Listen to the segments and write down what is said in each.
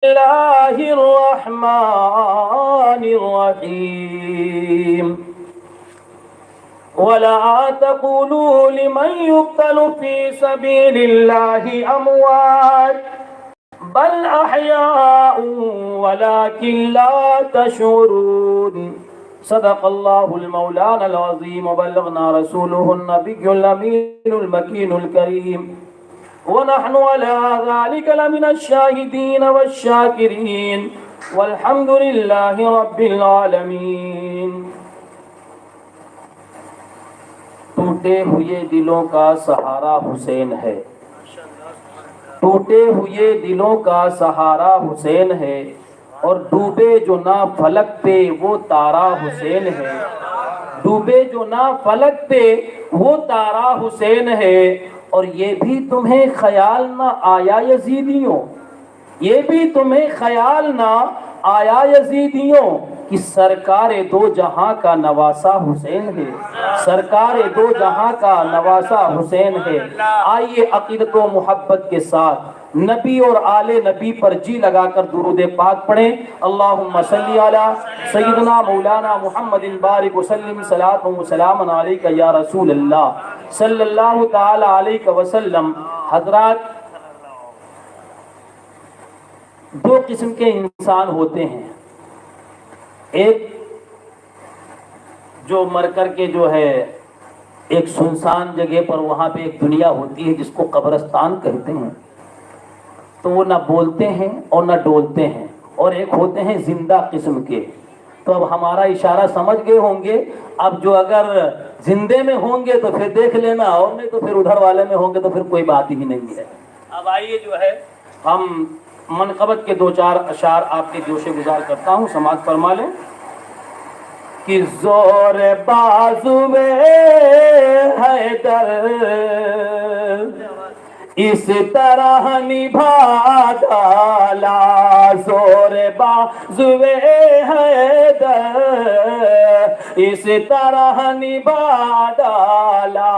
الله الرحمن الرحيم ولا تقولوا لمن يقتل في سبيل الله أموات بل أحياء ولكن لا تشعرون صدق الله المولانا العظيم وبلغنا رسوله النبي الأمين المكين الكريم ونحن على ذلك لمن الشاهدين والشاكرين والحمد لله رب العالمين. ٹوٹے ہوئے دلوں کا سہارا حسین ہے، ٹوٹے ہوئے دلوں کا سہارا حسین ہے، اور ڈوبے جو نہ فلک پہ وہ تارا حسین ہے، ڈوبے جو نہ فلک پہ وہ تارا حسین ہے. اور یہ بھی تمہیں خیال نہ آیا یزیدیوں، یہ بھی تمہیں خیال نہ آیا یزیدیوں کہ سرکار دو جہاں کا نواسا حسین ہے، سرکار دو جہاں کا نواسا حسین ہے. آئیے عقیدت و محبت کے ساتھ نبی اور آل نبی پر جی لگا کر درود پاک پڑھیں. اللہم صلی علی سیدنا مولانا محمد بارک وسلم صلاۃ و سلام علیک یا رسول اللہ صلی اللہ تعالی علیہ وسلم. حضرات، دو قسم کے انسان ہوتے ہیں، ایک جو مر کر کے جو ہے ایک سنسان جگہ پر وہاں پہ ایک دنیا ہوتی ہے جس کو قبرستان کہتے ہیں، تو وہ نہ بولتے ہیں اور نہ ڈولتے ہیں، اور ایک ہوتے ہیں زندہ قسم کے. تو اب ہمارا اشارہ سمجھ گئے ہوں گے. اب جو اگر زندے میں ہوں گے تو پھر دیکھ لینا، اور نہیں تو پھر ادھر والے میں ہوں گے تو پھر کوئی بات ہی نہیں ہے. اب آئیے جو ہے ہم منقبت کے دو چار اشعار آپ کے جوش گزار کرتا ہوں، سماعت فرما لیں. کہ زور بازوے حیدر اس طرح نبھا ڈالا، زور بازوے حیدر اس طرح نبھا ڈالا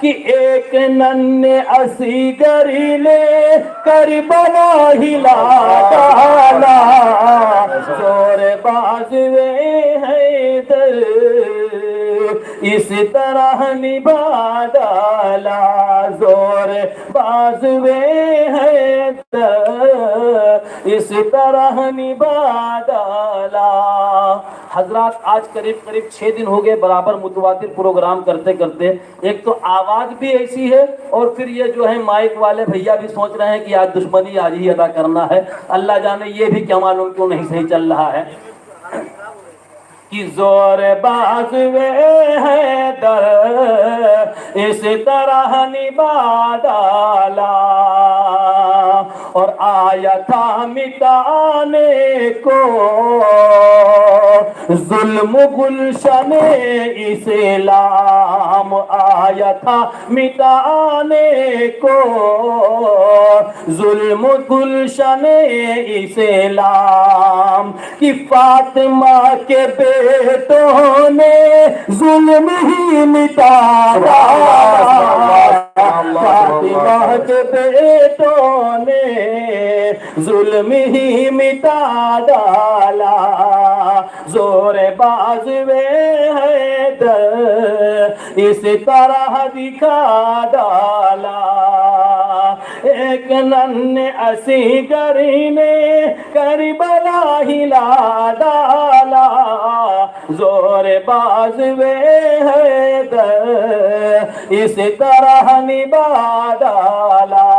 کہ ایک ننھے اصغری نے کربلا ہلا ڈالا. زور بازوے حیدر اس طرح نبھا ڈالا، زور بازوے حیدر اس طرح نبھا ڈالا. حضرات، آج قریب 6 دن ہو گئے برابر متواتر پروگرام کرتے کرتے. ایک تو آواز بھی ایسی ہے، اور پھر یہ جو ہے مائک والے بھیا بھی سوچ رہے ہیں کہ آج دشمنی آج ہی ادا کرنا ہے. اللہ جانے یہ بھی کیا معلوم کیوں نہیں صحیح چل رہا ہے. کہ زور بازوے حیدر اس طرح نبھا ڈالا، اور آیا تھا مٹانے کو ظلم گلشن اسلام، آیا تھا مٹانے کو ظلم گلشن اسلام. کہ فاطمہ کے بیٹوں نے ظلم ہی مٹا ڈالا، فاطمہ کے بیٹوں نے ظلم ہی مٹا ڈالا. زور بازوے حیدر اس طرح دکھا ڈالا، ایک ننھے اصغری نے کربلا ہلا ڈالا. زور بازوے حیدر اس طرح نبھا ڈالا،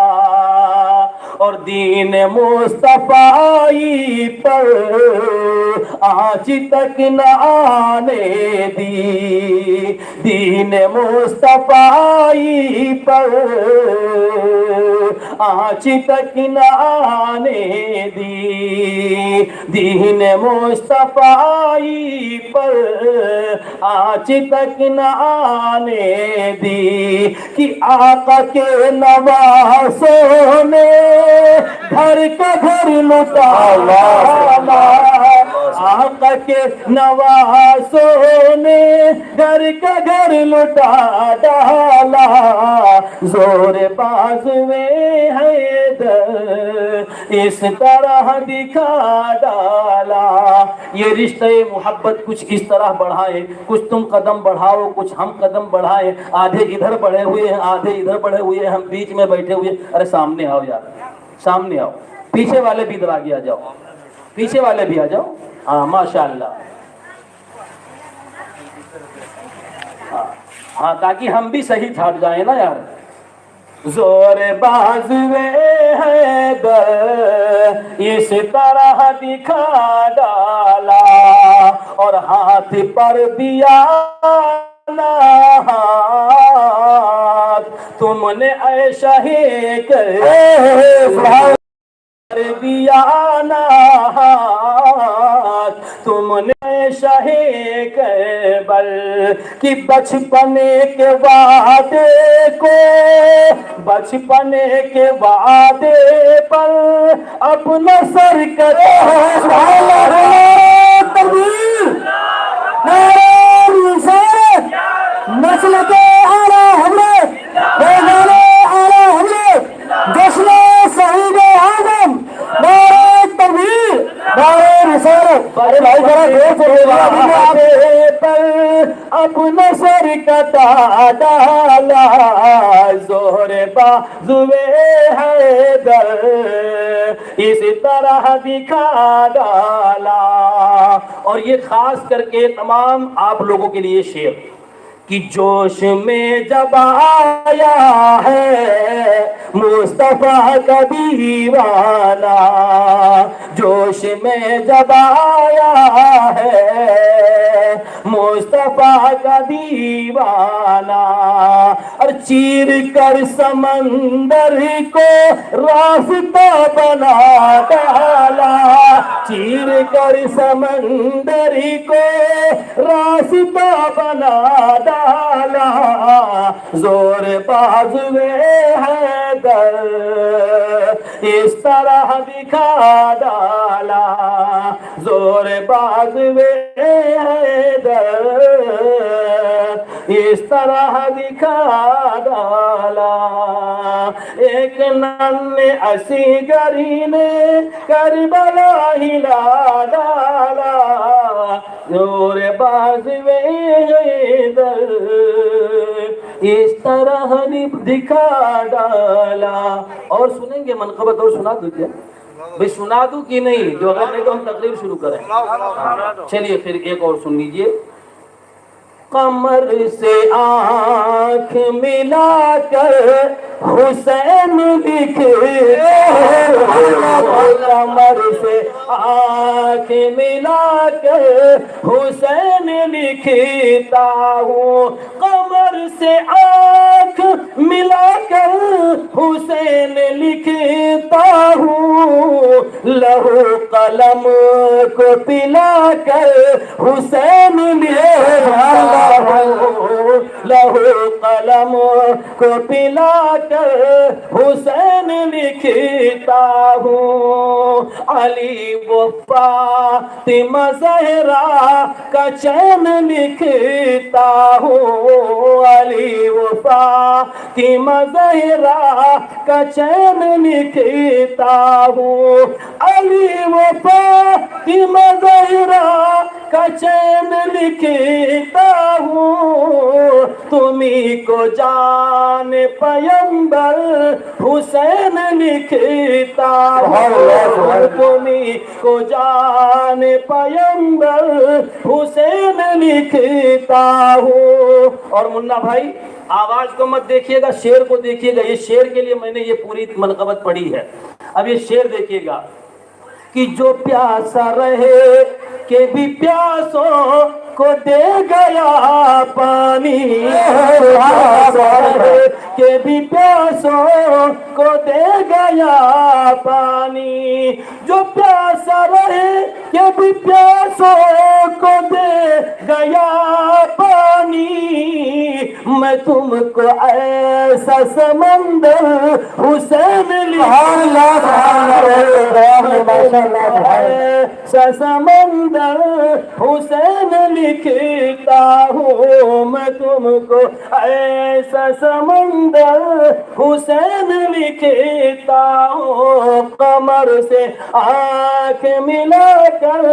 اور دین مصطفی پر آنچ تک نہ آنے دی، دین مصطفی پر آنچ تک نہ آنے دی، دین مصطفی پر آنچ تک نہ آنے دی. کہ آقا کے نواسوں نے گھر کا گھر لٹا ڈالا، آقا کے نواسوں نے گھر کا گھر لٹا ڈالا، زور بازوے حیدر اس طرح دکھا ڈالا۔ یہ رشتہ محبت کچھ اس طرح بڑھائے، کچھ تم قدم بڑھاؤ، کچھ ہم قدم بڑھائیں، آدھے ادھر بڑھے ہوئے ہیں، آدھے ادھر بڑھے ہوئے ہیں، ہم بیچ میں بیٹھے ہوئے۔ ارے سامنے آؤ یار، سامنے آؤ، پیچھے والے بھی ادھر آگے آ جاؤ، پیچھے والے بھی آ جاؤ۔ ہاں ماشاءاللہ، ہاں تاکہ ہم بھی صحیح تھک جائیں نا یار۔ زور بازوے حیدر اس طرح دکھا ڈالا، اور ہاتھ پر دیا ہاتھ تم نے اے شاہی کر دیا نا ہاتھ تم نے شاہی کربل کی بچپنے کے وعدے کو، بچپنے کے وعدے پر اپنا سر کرے مسلک اعلی حضرت اعلی حضرت جشن شہید اعظم نعرہ تکبیر نعرہ رسالت۔ ارے بھائی ذرا دیر سے پر اپنا سر کٹا ڈالا، زور بازوے حیدر اس طرح دکھا ڈالا۔ اور یہ خاص کر کے تمام آپ لوگوں کے لیے شعر کہ جوش میں جب آیا ہے مصطفیٰ کا دیوانہ، جوش میں جب آیا ہے مصطفیٰ کا دیوانہ، اور چیر کر سمندر کو راستہ بنا ڈالا، چیر کر سمندر کو راستہ بنا ڈالا، زور بازوے حیدر اس طرح دکھا ڈالا، زور بازوے حیدر اس طرح دکھا ڈالا۔ ایک ننھے اصغری نے کربلا ہلا ڈالا، زور بازوے حیدر اس طرح دکھا ڈالا۔ اور سنیں گے منقبت اور سنا دوں کیا؟ بھئی سنا دوں کہ نہیں؟ جو اگر نہیں تو ہم تقریر شروع کریں۔ چلیے پھر ایک اور سن لیجئے۔ قمر سے آنکھ ملا کر حسین لکھے، قمر سے آنکھ ملا کر حسین لکھتا ہوں، قمر سے آنکھ ملا کر حسین لکھتا ہوں، لہو قلم کو پلا کر حسین لکھتا ہوں، لہو قلم کو پلا کر حسین لکھتا ہوں، علی و فاطمہ زہرا کا چین لکھتا ہوں، علی و فاطمہ زہرا کا چین لکھتا ہوں، علی و فاطمہ زہرا کا چین لکھتا ہوں، تمہیں کو جان پیمبر حسین لکھتا ہوں، تمہیں کو جان پیمبر حسین لکھتا ہوں۔ اور منا بھائی آواز کو مت دیکھیے گا، شعر کو دیکھیے گا، یہ شعر کے لیے میں نے یہ پوری منقبت پڑھی ہے۔ اب یہ شعر دیکھیے گا کہ جو پیاسا رہے کہ بھی پیاسوں کو دے گیا پانی، پیاسا رہے کہ بھی پیاسوں کو دے گیا پانی، جو پیاسا رہے کہ بھی پیاسوں کو دے گیا پانی، میں تم کو ایسا سمندر حسین ایسا سمندر حسین لکھتا ہوں میں تم کو، ایسا سمندر حسین لکھتا ہوں، قمر سے آنکھ ملا کر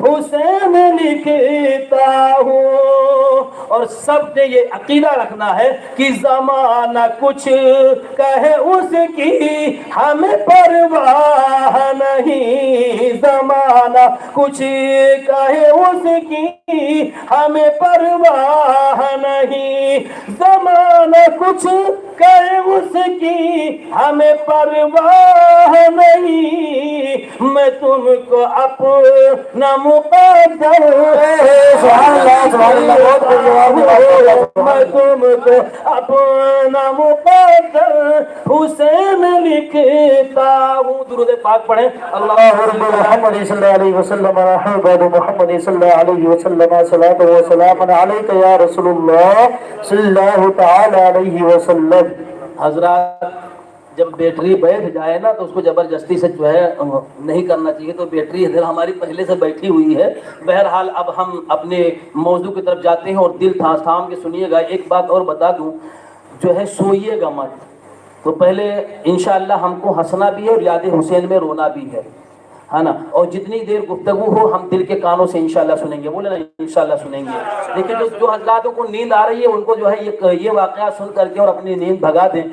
حسین لکھتا ہوں۔ اور سب نے یہ عقیدہ رکھنا ہے کہ زمانہ کچھ کہے اس کی ہمیں پرواہ نہیں، زمانہ کچھ کہے اس کی ہمیں پرواہ نہیں، زمانہ کچھ کہے اس کی ہمیں پرواہ نہیں، میں تم کو اپنا مقدر میں تم کو اپنا مقدر حسین لکھتا ہوں۔ درود پاک پڑھیں۔ اللہ محمد صلی اللہ علیہ وسلم محمد صلی اللہ علیہ وسلم صلاۃ و سلام علیک یا رسول اللہ صلی اللہ تعالی علیہ وسلم۔ حضرات جب بیٹری بیٹھ جائے نا تو اس کو زبردستی سے جو ہے نہیں کرنا چاہیے، تو بیٹری دل ہماری پہلے سے بیٹھی ہوئی ہے۔ بہرحال اب ہم اپنے موضوع کی طرف جاتے ہیں، اور دل تھام کے سنیے گا۔ ایک بات اور بتا دوں، جو ہے سوئیے گا مت، تو پہلے انشاءاللہ ہم کو ہنسنا بھی ہے اور یاد حسین میں رونا بھی ہے نا، اور جتنی دیر گفتگو ہو ہم دل کے کانوں سے انشاءاللہ سنیں گے، بولے نا انشاءاللہ سنیں گے۔ لیکن جو حضراتوں کو نیند آ رہی ہے ان کو جو ہے یہ واقعہ سن کر کے اور اپنی نیند بھگا دیں۔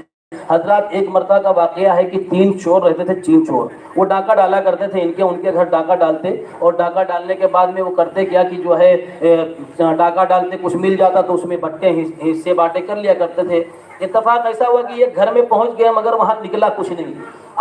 حضرات ایک مرتبہ کا واقعہ ہے کہ 3 چور رہتے تھے، 3 چور، وہ ڈاکہ ڈالا کرتے تھے، ان کے گھر ڈاکہ ڈالتے، اور ڈاکہ ڈالنے کے بعد میں وہ کرتے کیا کہ جو ہے ڈاکہ ڈالتے، کچھ مل جاتا تو اس میں بٹے حصے بانٹے کر لیا کرتے تھے۔ اتفاق ایسا ہوا کہ یہ گھر میں پہنچ گیا مگر وہاں نکلا کچھ نہیں۔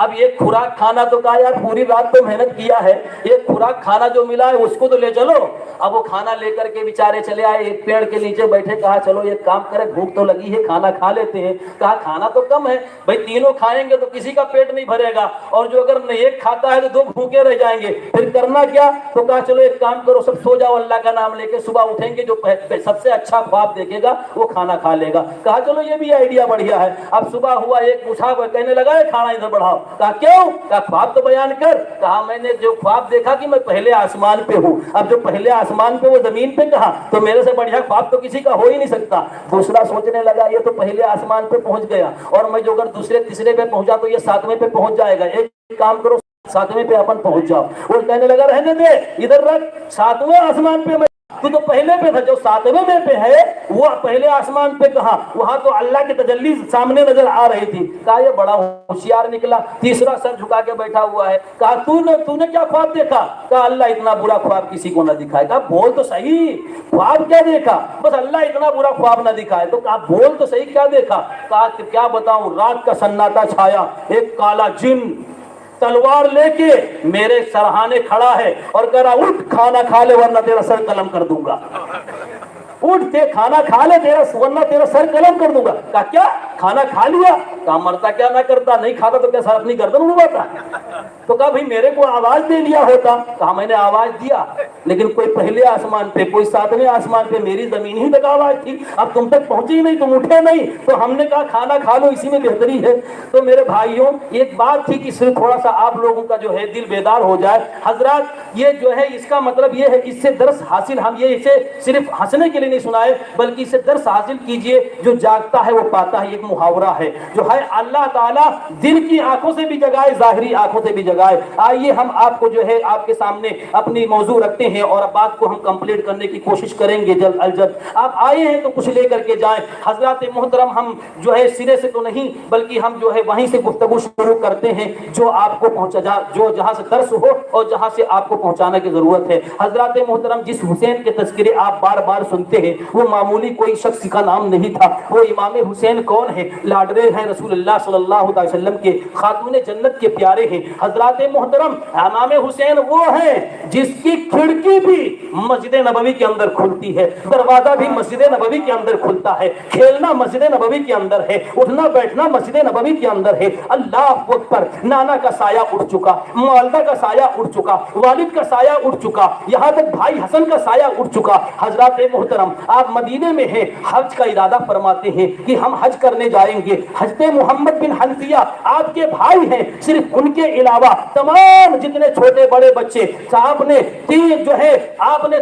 اب یہ خوراک کھانا تو کہا یار پوری رات تو محنت کیا ہے، یہ خوراک کھانا جو ملا ہے اس کو تو لے چلو۔ اب وہ کھانا لے کر کے بیچارے چلے آئے، ایک پیڑ کے نیچے بیٹھے، کہا چلو ایک کام کرے، بھوک تو لگی ہے، کھانا کھا لیتے ہیں۔ کہا کھانا تو کم ہے بھائی، تینوں کھائیں گے تو کسی کا پیٹ نہیں بھرے گا، اور جو اگر ایک کھاتا ہے تو 2 بھوکے رہ جائیں گے، پھر کرنا کیا؟ تو کہا چلو ایک کام کرو، سب سو جاؤ، اللہ کا نام لے کے صبح اٹھیں گے، جو سب سے اچھا خواب دیکھے گا وہ کھانا کھا لے گا۔ کہا چلو یہ بھی آئیڈیا بڑھیا ہے۔ اب صبح ہوا، ایک پوچھا، کہنے لگا کھانا ادھر بڑھاؤ۔ کہا کیوں؟ کہا خواب تو بیان کر۔ کہا میں نے جو خواب دیکھا کہ میں پہلے آسمان پہ ہوں، اب جو پہلے آسمان پہ وہ زمین پہ کہا، تو میرے سے بڑھیا خواب تو کسی کا ہو ہی نہیں سکتا۔ دوسرا سوچنے لگا یہ تو پہلے آسمان پہ پہنچ گیا، اور میں جو اگر دوسرے تیسرے پہ پہنچا تو یہ 7ویں پہ پہنچ جائے گا، ایک کام کرو 7ویں پہ اپن پہنچ جاؤ۔ وہ کہنے لگا رہنے دے، ادھر رکھ، 7ویں آسمان پہ تو پہلے پہ تھا، جو 7ویں میں پہ ہے وہ پہلے آسمان پہ کہا، وہاں تو اللہ کی تجلی سامنے نظر آ رہی تھی۔ کہا یہ بڑا ہوشیار نکلا۔ تیسرا سر جھکا کے بیٹھا ہوا ہے۔ کہا تو نے کیا خواب دیکھا؟ کہا اللہ اتنا برا خواب کسی کو نہ دکھائے۔ کہا بول تو صحیح، خواب کیا دیکھا؟ بس اللہ اتنا برا خواب نہ دکھائے۔ تو کہا بول تو صحیح کیا دیکھا؟ کہا کہ کیا بتاؤں، رات کا سناٹا چھایا، ایک کالا جن تلوار لے کے میرے سرہانے کھڑا ہے اور کہہ رہا اٹھ کھانا کھا لے ورنہ تیرا سر قلم کر دوں گا، اٹھ تے کھانا کھا لے ورنہ تیرا سر قلم کر دوں گا۔ کہا کیا کھانا کھا لیا؟ کہا مرتا کیا نہ کرتا، نہیں کھاتا تو کیا سر اپنی گردن اڑواتا؟ تو کہا بھائی میرے کو آواز دے دیا ہوتا۔ کہا میں نے آواز دیا لیکن کوئی پہلے آسمان پہ، کوئی 7ویں آسمان پہ، میری زمین ہی تک آواز تھی، اب تم تک پہنچی نہیں، تم اٹھے نہیں، تو ہم نے کہا کھانا کھا لو، اسی میں بہتری ہے۔ تو میرے بھائیوں ایک بات تھی کہ صرف تھوڑا سا آپ لوگوں کا جو ہے دل بیدار ہو جائے۔ حضرات یہ جو ہے اس کا مطلب یہ ہے، اس سے درس حاصل، ہم یہ اسے صرف ہنسنے کے لیے نہیں سنائے بلکہ اسے درس حاصل کیجئے، جو جاگتا ہے وہ پاتا ہے، ایک محاورہ ہے جو ہے اللہ تعالیٰ دل کی آنکھوں سے بھی جگائے، ظاہری آنکھوں سے بھی جگائے۔ آئیے ہم آپ کو جو ہے آپ کے سامنے اپنی موضوع رکھتے ہیں اور اب بات کو ہم کمپلیٹ کرنے کی کوشش کریں گے جلد از جلد۔ آپ آئے ہیں تو کچھ لے کر کے جائیں۔ حضرات محترم ہم جو ہے سرے سے تو نہیں بلکہ ہم جو ہے وہیں سے گفتگو شروع کرتے ہیں جو آپ کو پہنچا، جو جہاں سے درس ہو اور جہاں سے آپ کو پہنچانے کی ضرورت ہے۔ حضرات محترم جس حسین کے تذکرے آپ بار بار سنتے ہیں وہ معمولی کوئی شخص کا نام نہیں تھا، وہ امام حسین کون ہے؟ لاڈلے ہیں رسول اللہ صلی اللہ علیہ وسلم کے، خاتون جنت کے پیارے ہیں۔ حضرات محترم امام حسین وہ ہیں جس کی کھڑکی کھڑکی بھی مسجد نبوی کے اندر کھلتی ہے، دروازہ بھی مسجد نبوی کے اندر کھلتا ہے، کھیلنا مسجد نبوی کے اندر ہے، اٹھنا بیٹھنا مسجد نبوی کے اندر ہے۔ اللہ اکبر، نانا کا سایہ اٹھ چکا، والدہ کا سایہ اٹھ چکا، والد کا سایہ اٹھ چکا، یہاں تک بھائی حسن کا سایہ اٹھ چکا۔ حضرات محترم، آپ مدینے میں ہیں، حج کا ارادہ فرماتے ہیں کہ ہم حج کرنے جائیں گے۔ حضرت محمد بن حنفیہ آپ کے بھائی ہیں، صرف ان کے علاوہ تمام جتنے چھوٹے بڑے بچے، آپ نے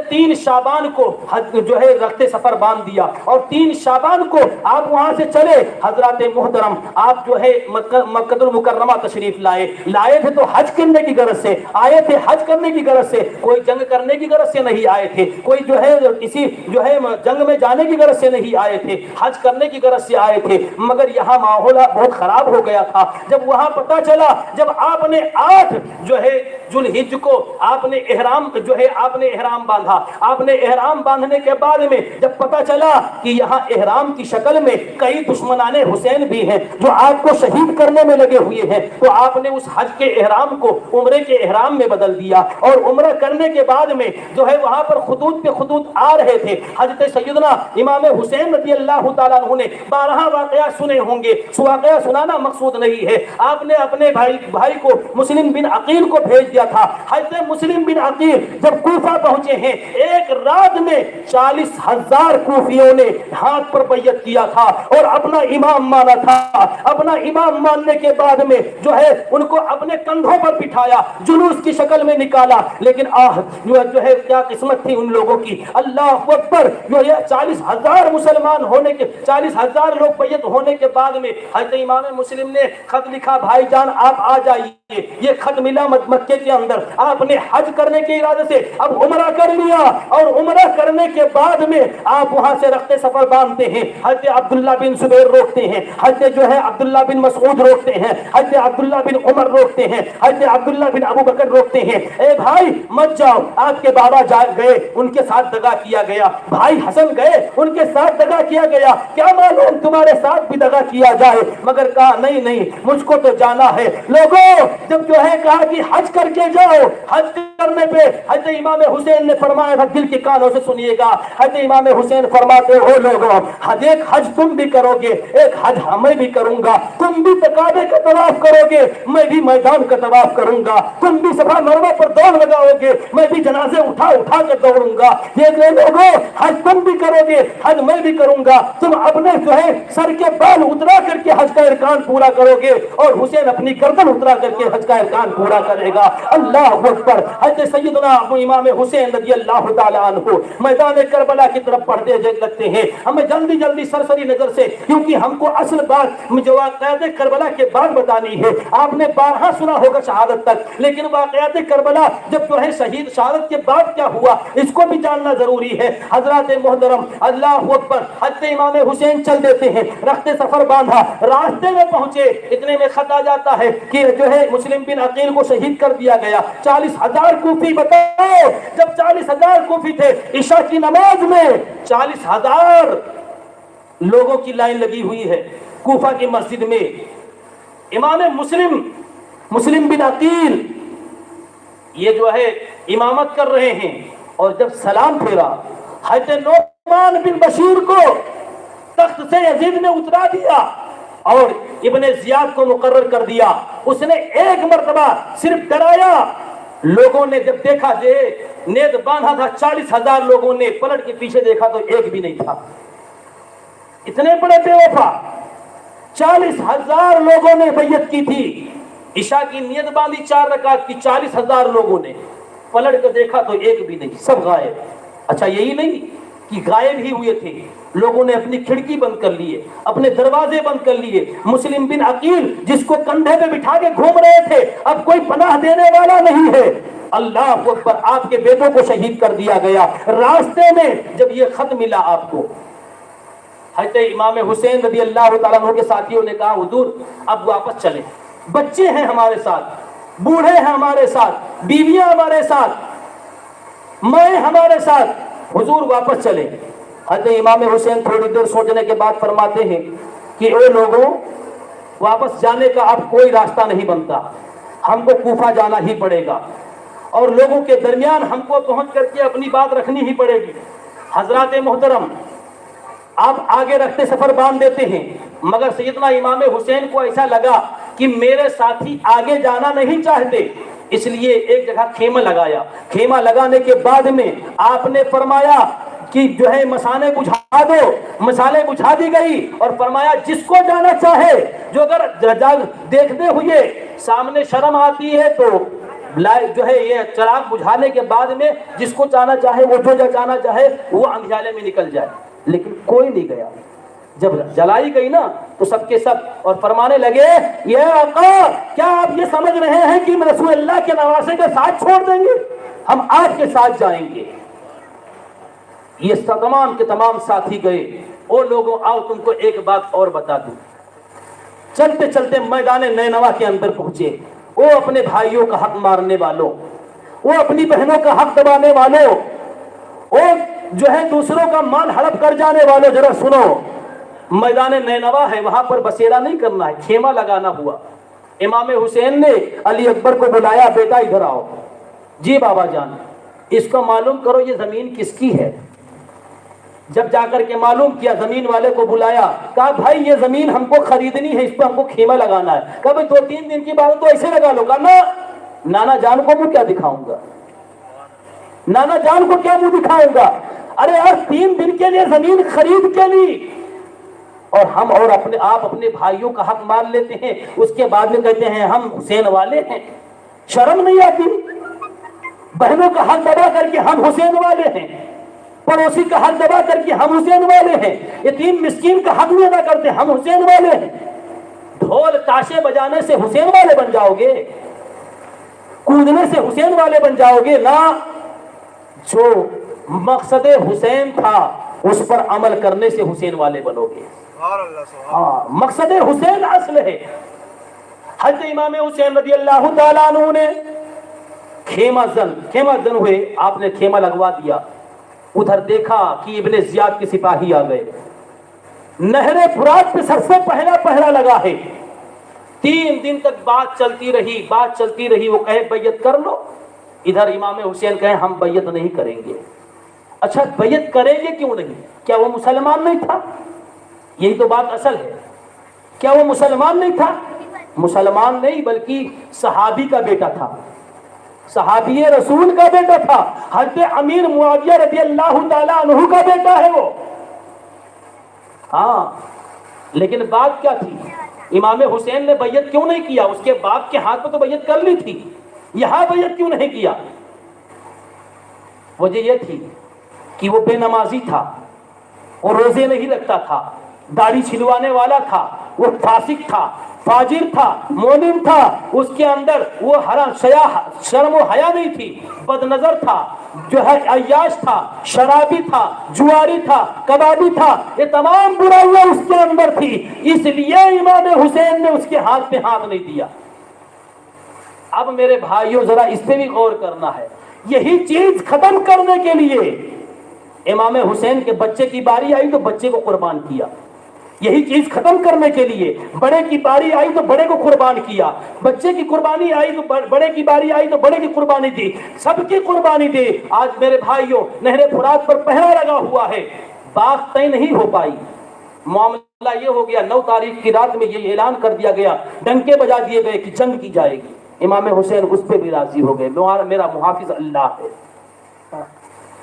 تین شعبان کو جو ہے رخت سفر باندھ دیا، اور 3 شعبان کو آپ وہاں سے چلے۔ حضرات محترم، آپ جو ہے مکہ المکرمہ تشریف لائے تھے تو حج کرنے کی غرض سے آئے تھے، حج کرنے کی غرض سے، کوئی جنگ کرنے کی غرض سے نہیں آئے تھے، کوئی جو ہے کسی جنگ میں جانے کی غرض سے نہیں آئے تھے، حج کرنے کی غرض سے آئے تھے۔ مگر یہاں ماحول بہت خراب ہو گیا تھا۔ جب وہاں پتا چلا، جب آپ نے 8 جو ہے ذوالحجہ کو آپ نے احرام باندھا، آپ نے احرام باندھنے کے بعد میں جب پتا چلا کہ یہاں احرام کی شکل میں کئی دشمنان حسین بھی ہیں جو آپ کو شہید کرنے میں لگے ہوئے ہیں، تو آپ نے اس حج کے احرام کو عمرے کے احرام میں بدل دیا، اور عمرہ کرنے کے بعد میں جو ہے وہاں پر خطوط پہ خطوط آ رہے تھے۔ حضرت سیدنا امام حسین رضی اللہ تعالیٰ عنہ نے 12 واقعات سنے ہوں گے، واقعہ سنانا مقصود نہیں ہے، آپ نے اپنے بھائی کو مسلم بن عقیل کو بھیج دیا تھا۔ حضرت مسلم بن عقیل جب کوفہ پہنچے ہیں، ایک رات میں 40,000 کوفیوں نے ہاتھ پر بیعت کیا تھا اور اپنا امام مانا تھا۔ اپنا امام ماننے کے بعد میں جو ہے ان کو اپنے کندھوں پر بٹھایا، جلوس کی شکل میں نکالا، لیکن جو ہے کیا قسمت تھی ان لوگوں کی، اللہ اکبر، جو یہ 40,000 مسلمان ہونے کے 40,000 لوگ بیعت ہونے کے بعد میں حضرت امام مسلم نے خط لکھا، بھائی جان آپ آ جائیے۔ یہ خط ملا مکے کے اندر، آپ نے حج کرنے کے ارادے سے اب عمرہ کر لیا، اور عمرہ کرنے کے بعد میں آپ وہاں سے رخت سفر باندھتے ہیں۔ حضرت عبداللہ بن زبیر روکتے ہیں، حضرت جو ہے عبداللہ بن مسعود روکتے ہیں، حضرت عبداللہ بن عمر روکتے ہیں، حضرت عبداللہ بن ابو بکر روکتے ہیں، اے بھائی مت جاؤ، آپ کے بابا گئے، ان کے ساتھ دغا کیا گیا، بھائی حسن گئے، ان کے ساتھ دغا کیا گیا، کیا معلوم تمہارے ساتھ بھی دغا کیا جائے، مگر کہا نہیں مجھ کو تو جانا ہے۔ لوگوں جب جو ہے کہا کہ حج کر کے جاؤ، حج کرنے پہ حضرت امام حسین نے فرمایا تھا، دل کے کانوں سے سنیے گا، حضرت امام حسین فرماتے ہو لوگوں، ایک حج تم بھی کرو گے، ایک حج میں بھی کروں گا، تم بھی کعبے کا طواف کرو گے، میں بھی میدان کا طواف کروں گا، تم بھی صفا مروہ پر دوڑ لگاؤ گے، میں بھی جنازے اٹھا کر دوڑوں گا، یہ لوگوں حج تم بھی کرو گے، حج میں بھی کروں گا، تم اپنے جو ہے سر کے بال اترا کر کے حج کا ارکان پورا کرو گے، اور حسین اپنی گردن اترا کر کے حج کا ارکان پورا کرے گا۔ اللہ اکبر۔ حضرت سیدنا امام حسین رضی اللہ تعالیٰ عنہ میدان کربلا کی طرف پڑھتے لگتے ہیں۔ ہمیں جلدی سرسری نظر سے، کیونکہ ہم کو اصل بات جو واقعات کربلا کے بعد بتانی ہے، آپ نے 12 سنا ہوگا شہادت تک، لیکن واقعات کربلا جب جو ہے شہادت کے بعد کیا ہوا اس کو بھی جاننا ضروری ہے۔ حضرات محترم، اللہ اکبر، حضرت امام حسین چل دیتے ہیں، رخت سفر باندھا، راستے میں پہنچے، اتنے میں خط آ جاتا ہے کہ جو ہے مسلم بن عقیل کو شہید کر دیا گیا۔ 40,000 کوفی، بتاؤ جب 40,000 کوفی تھے، عشاء کی نماز میں 40,000 لوگوں کی لائن لگی ہوئی ہے کوفہ کی مسجد میں۔ امام مسلم بن عقیل یہ جو ہے امامت کر رہے ہیں، اور جب سلام پھیرا، حضرت نعمان بن بشیر کو تخت سے یزید نے اترا دیا اور ابن زیاد کو مقرر کر دیا۔ اس نے ایک مرتبہ صرف ڈرایا، لوگوں نے جب دیکھا کہ نیت باندھا تھا 40,000 لوگوں نے پلٹ کے پیچھے دیکھا تو ایک بھی نہیں تھا۔ اتنے بڑے بے وفا، 40,000 لوگوں نے بیعت کی تھی، عشاء کی نیت باندھی 4 رکعت کی، 40,000 لوگوں نے پلٹ کے دیکھا تو ایک بھی نہیں، سب غائب۔ اچھا یہی نہیں کہ غائب ہی ہوئے تھے، لوگوں نے اپنی کھڑکی بند کر لیے، اپنے دروازے بند کر لیے۔ مسلم بن عقیل جس کو کندھے پہ بٹھا کے گھوم رہے تھے، اب کوئی پناہ دینے والا نہیں ہے۔ اللہ اکبر، آپ کے بیٹوں کو شہید کر دیا گیا۔ راستے میں جب یہ خط ملا آپ کو، حضرت امام حسین رضی اللہ تعالیٰ عنہ کے ساتھیوں نے کہا حضور اب واپس چلیں، بچے ہیں ہمارے ساتھ، بوڑھے ہیں ہمارے ساتھ، بیویاں ہمارے ساتھ، مائیں ہمارے ساتھ، حضور واپس چلیں۔ حضرت امام حسین تھوڑی دیر سوچنے کے بعد فرماتے ہیں کہ اے لوگوں، واپس جانے کا اب کوئی راستہ نہیں بنتا، ہم کو کوفہ جانا ہی پڑے گا۔ اور لوگوں کے درمیان ہم کو پہنچ کر کے اپنی بات رکھنی ہی پڑے گی۔ حضرات محترم، آپ آگے رکھتے سفر باندھ دیتے ہیں، مگر سیدنا امام حسین کو ایسا لگا کہ میرے ساتھی آگے جانا نہیں چاہتے، اس لیے ایک جگہ خیمہ لگایا۔ خیمہ لگانے کے بعد میں آپ نے فرمایا کہ جو ہے مسالے بجھا دو، مسالے بجھا دی گئی، اور فرمایا جس کو جانا چاہے، جو اگر دیکھتے ہوئے سامنے شرم آتی ہے تو جو ہے یہ چراغ بجھانے کے بعد میں جس کو جانا چاہے وہ جو جانا چاہے وہ اندھیرے میں نکل جائے۔ لیکن کوئی نہیں گیا۔ جب جلائی گئی نا تو سب کے سب اور فرمانے لگے، یہ آقا کیا آپ یہ سمجھ رہے ہیں کہ رسول اللہ کے نواسے کے ساتھ چھوڑ دیں گے؟ ہم آپ کے ساتھ جائیں گے۔ یہ تمام کے تمام ساتھی گئے۔ او لوگوں، آؤ تم کو ایک بات اور بتا دوں۔ چلتے چلتے میدان نینوا کے اندر پہنچے۔ وہ اپنے بھائیوں کا حق مارنے والوں، وہ اپنی بہنوں کا حق دبانے والوں، وہ جو ہے دوسروں کا مال ہڑپ کر جانے والوں، ذرا سنو، میدان نینوا ہے، وہاں پر بسیرا نہیں کرنا ہے، خیمہ لگانا ہوا۔ امام حسین نے علی اکبر کو بلایا، بیٹا ادھر آؤ۔ جی بابا جان، اس کو معلوم کرو یہ زمین کس کی ہے۔ جب جا کر کے معلوم کیا، زمین والے کو بلایا، کہا بھائی یہ زمین ہم کو خریدنی ہے، اس پہ ہم کو خیمہ لگانا ہے۔ کہا بھائی 2-3 دن کی بات تو ایسے لگا لو۔ کہا نا، نانا جان کو میں کیا دکھاؤں گا، نانا جان کو کیا منہ دکھاؤں گا؟ ارے یار 3 دن کے لیے زمین خرید کے لی، اور ہم اور آپ اپنے بھائیوں کا حق مان لیتے ہیں، اس کے بعد میں کہتے ہیں ہم حسین والے ہیں۔ شرم نہیں آتی؟ بہنوں کا حق دبا کر کے ہم حسین والے ہیں، پڑوسی کا حق دبا کر کے ہم حسین والے ہیں، یتیم مسکین کا حق نہیں ادا کرتے، ہم حسین والے ہیں۔ ڈھول تاشے بجانے سے حسین والے بن جاؤ گے؟ کودنے سے حسین والے بن جاؤ گے؟ نہ، جو مقصد حسین تھا اس پر عمل کرنے سے حسین والے بنو گے۔ ہاں، مقصد حسین اصل ہے۔ حضرت امام حسین رضی اللہ تعالیٰ عنہ نے خیمہ زن ہوئے، آپ نے خیمہ لگوا دیا۔ ادھر دیکھا کہ ابن زیاد کے سپاہی آ گئے، نہر فرات پہ سب سے پہرا لگا ہے۔ 3 دن تک بات چلتی رہی، وہ کہے بیعت کر لو، ادھر امام حسین کہے ہم بیعت نہیں کریں گے۔ اچھا بیعت کریں گے کیوں نہیں؟ کیا وہ مسلمان نہیں تھا؟ یہی تو بات اصل ہے، کیا وہ مسلمان نہیں تھا؟ مسلمان نہیں بلکہ صحابی کا بیٹا تھا، صحابی رسول کا بیٹا تھا، حضرت امیر معاویہ رضی اللہ تعالیٰ عنہ کا بیٹا ہے وہ۔ ہاں، لیکن بات کیا تھی؟ امام حسین نے بیعت کیوں نہیں کیا؟ اس کے باپ کے ہاتھ میں تو بیعت کر لی تھی، یہاں بیعت کیوں نہیں کیا؟ وجہ یہ تھی کہ وہ بے نمازی تھا، وہ روزے نہیں رکھتا تھا، داڑھی چھلوانے والا تھا، وہ فاسق تھا، فاجر تھا، مومن تھا، اس کے اندر وہ شرم و حیا نہیں تھی، بد نظر تھا، جو ہے عیاش تھا، شرابی تھا، جواری تھا، کبابی تھا، یہ تمام برائیاں اس کے اندر تھی، اس لیے امام حسین نے اس کے ہاتھ پہ ہاتھ نہیں دیا۔ اب میرے بھائیوں ذرا اس پہ بھی غور کرنا ہے، یہی چیز ختم کرنے کے لیے امام حسین کے بچے کی باری آئی تو بچے کو قربان کیا، یہی چیز ختم کرنے کے لیے بڑے کی باری آئی تو بڑے کو قربان کیا، بچے کی قربانی آئی تو بڑے کی باری آئی تو بڑے کی قربانی دی، سب کی قربانی دی۔ آج میرے بھائیوں نہر فرات پر پہرا لگا ہوا ہے، بات طے نہیں ہو پائی، معاملہ یہ ہو گیا 9 تاریخ کی رات میں یہ اعلان کر دیا گیا، ڈنکے بجا دیے گئے کہ جنگ کی جائے گی۔ امام حسین اس پہ بھی راضی ہو گئے، میرا محافظ اللہ ہے،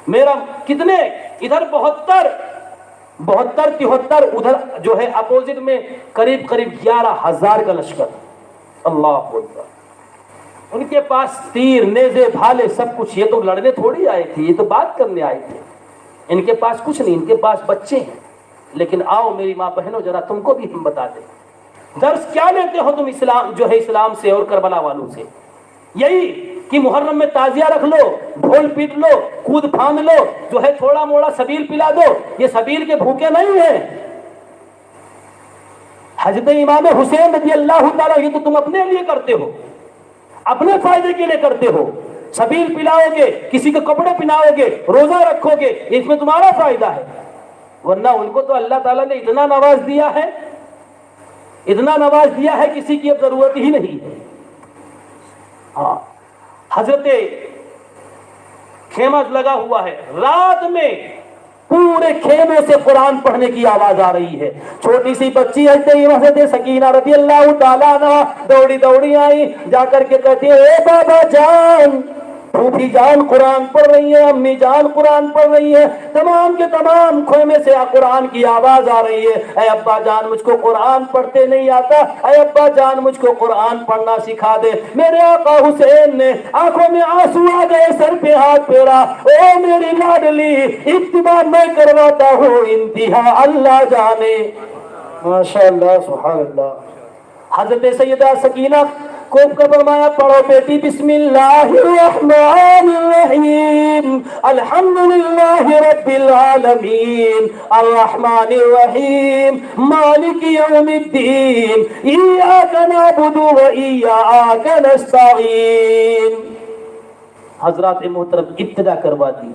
میرا کتنے ادھر 73 ادھر جو ہے اپوزٹ میں قریب 11,000 کا لشکر، اللہ اکبر۔ ان کے پاس تیر، نیزے، بھالے، سب کچھ، یہ تو لڑنے تھوڑی آئے تھے، یہ تو بات کرنے آئے تھے، ان کے پاس کچھ نہیں، ان کے پاس بچے ہیں۔ لیکن آؤ میری ماں بہنوں ذرا تم کو بھی ہم بتا دیں، درس کیا لیتے ہو تم اسلام سے اور کربلا والوں سے؟ یہی کہ محرم میں تعزیہ رکھ لو، ڈھول پیٹ لو، کود پھاند لو، جو ہے تھوڑا موڑا سبیل پلا دو، یہ سبیل کے بھوکے نہیں ہیں۔ حضرت امام حسین رضی اللہ تعالیٰ، یہ تو تم اپنے لیے کرتے ہو، اپنے فائدے کے لیے کرتے ہو، سبیل پلاؤ گے، کسی کے کپڑے پہناؤ گے، روزہ رکھو گے، اس میں تمہارا فائدہ ہے، ورنہ ان کو تو اللہ تعالیٰ نے اتنا نواز دیا ہے، اتنا نواز دیا ہے، کسی کی اب ضرورت ہی نہیں ہے۔ ہاں، حضرت خیمہ لگا ہوا ہے، رات میں پورے خیمے سے قرآن پڑھنے کی آواز آ رہی ہے. چھوٹی سی بچی حضرت سکینہ رضی اللہ تعالیٰ عنہ دوڑی دوڑی آئی، جا کر کے کہتی ہے اے بابا جان، پھوپھی جان قرآن پڑھ رہی ہے، امی جان قرآن پڑھ رہی ہے، تمام کے تمام خیمے سے قرآن کی آواز آ رہی ہے. اے ابا جان مجھ کو قرآن پڑھتے نہیں آتا، اے ابا جان مجھ کو قرآن پڑھنا سکھا دے. میرے آقا حسین نے آنکھوں میں آنسو آ گئے، سر پہ ہاتھ پھیرا، او میری لاڈلی اتباع میں کرواتا ہوں، انتہا اللہ جانے. ماشاء اللہ، سبحان اللہ. حضرت سیدہ سکینہ کو فرمایا پڑھو بیٹی بسم اللہ الرحمن الرحیم الحمدللہ رب العالمین الرحمن الرحیم مالک یوم الدین ایاک نعبد و ایاک نستعین. حضرات محترم ابتدا کروا دی.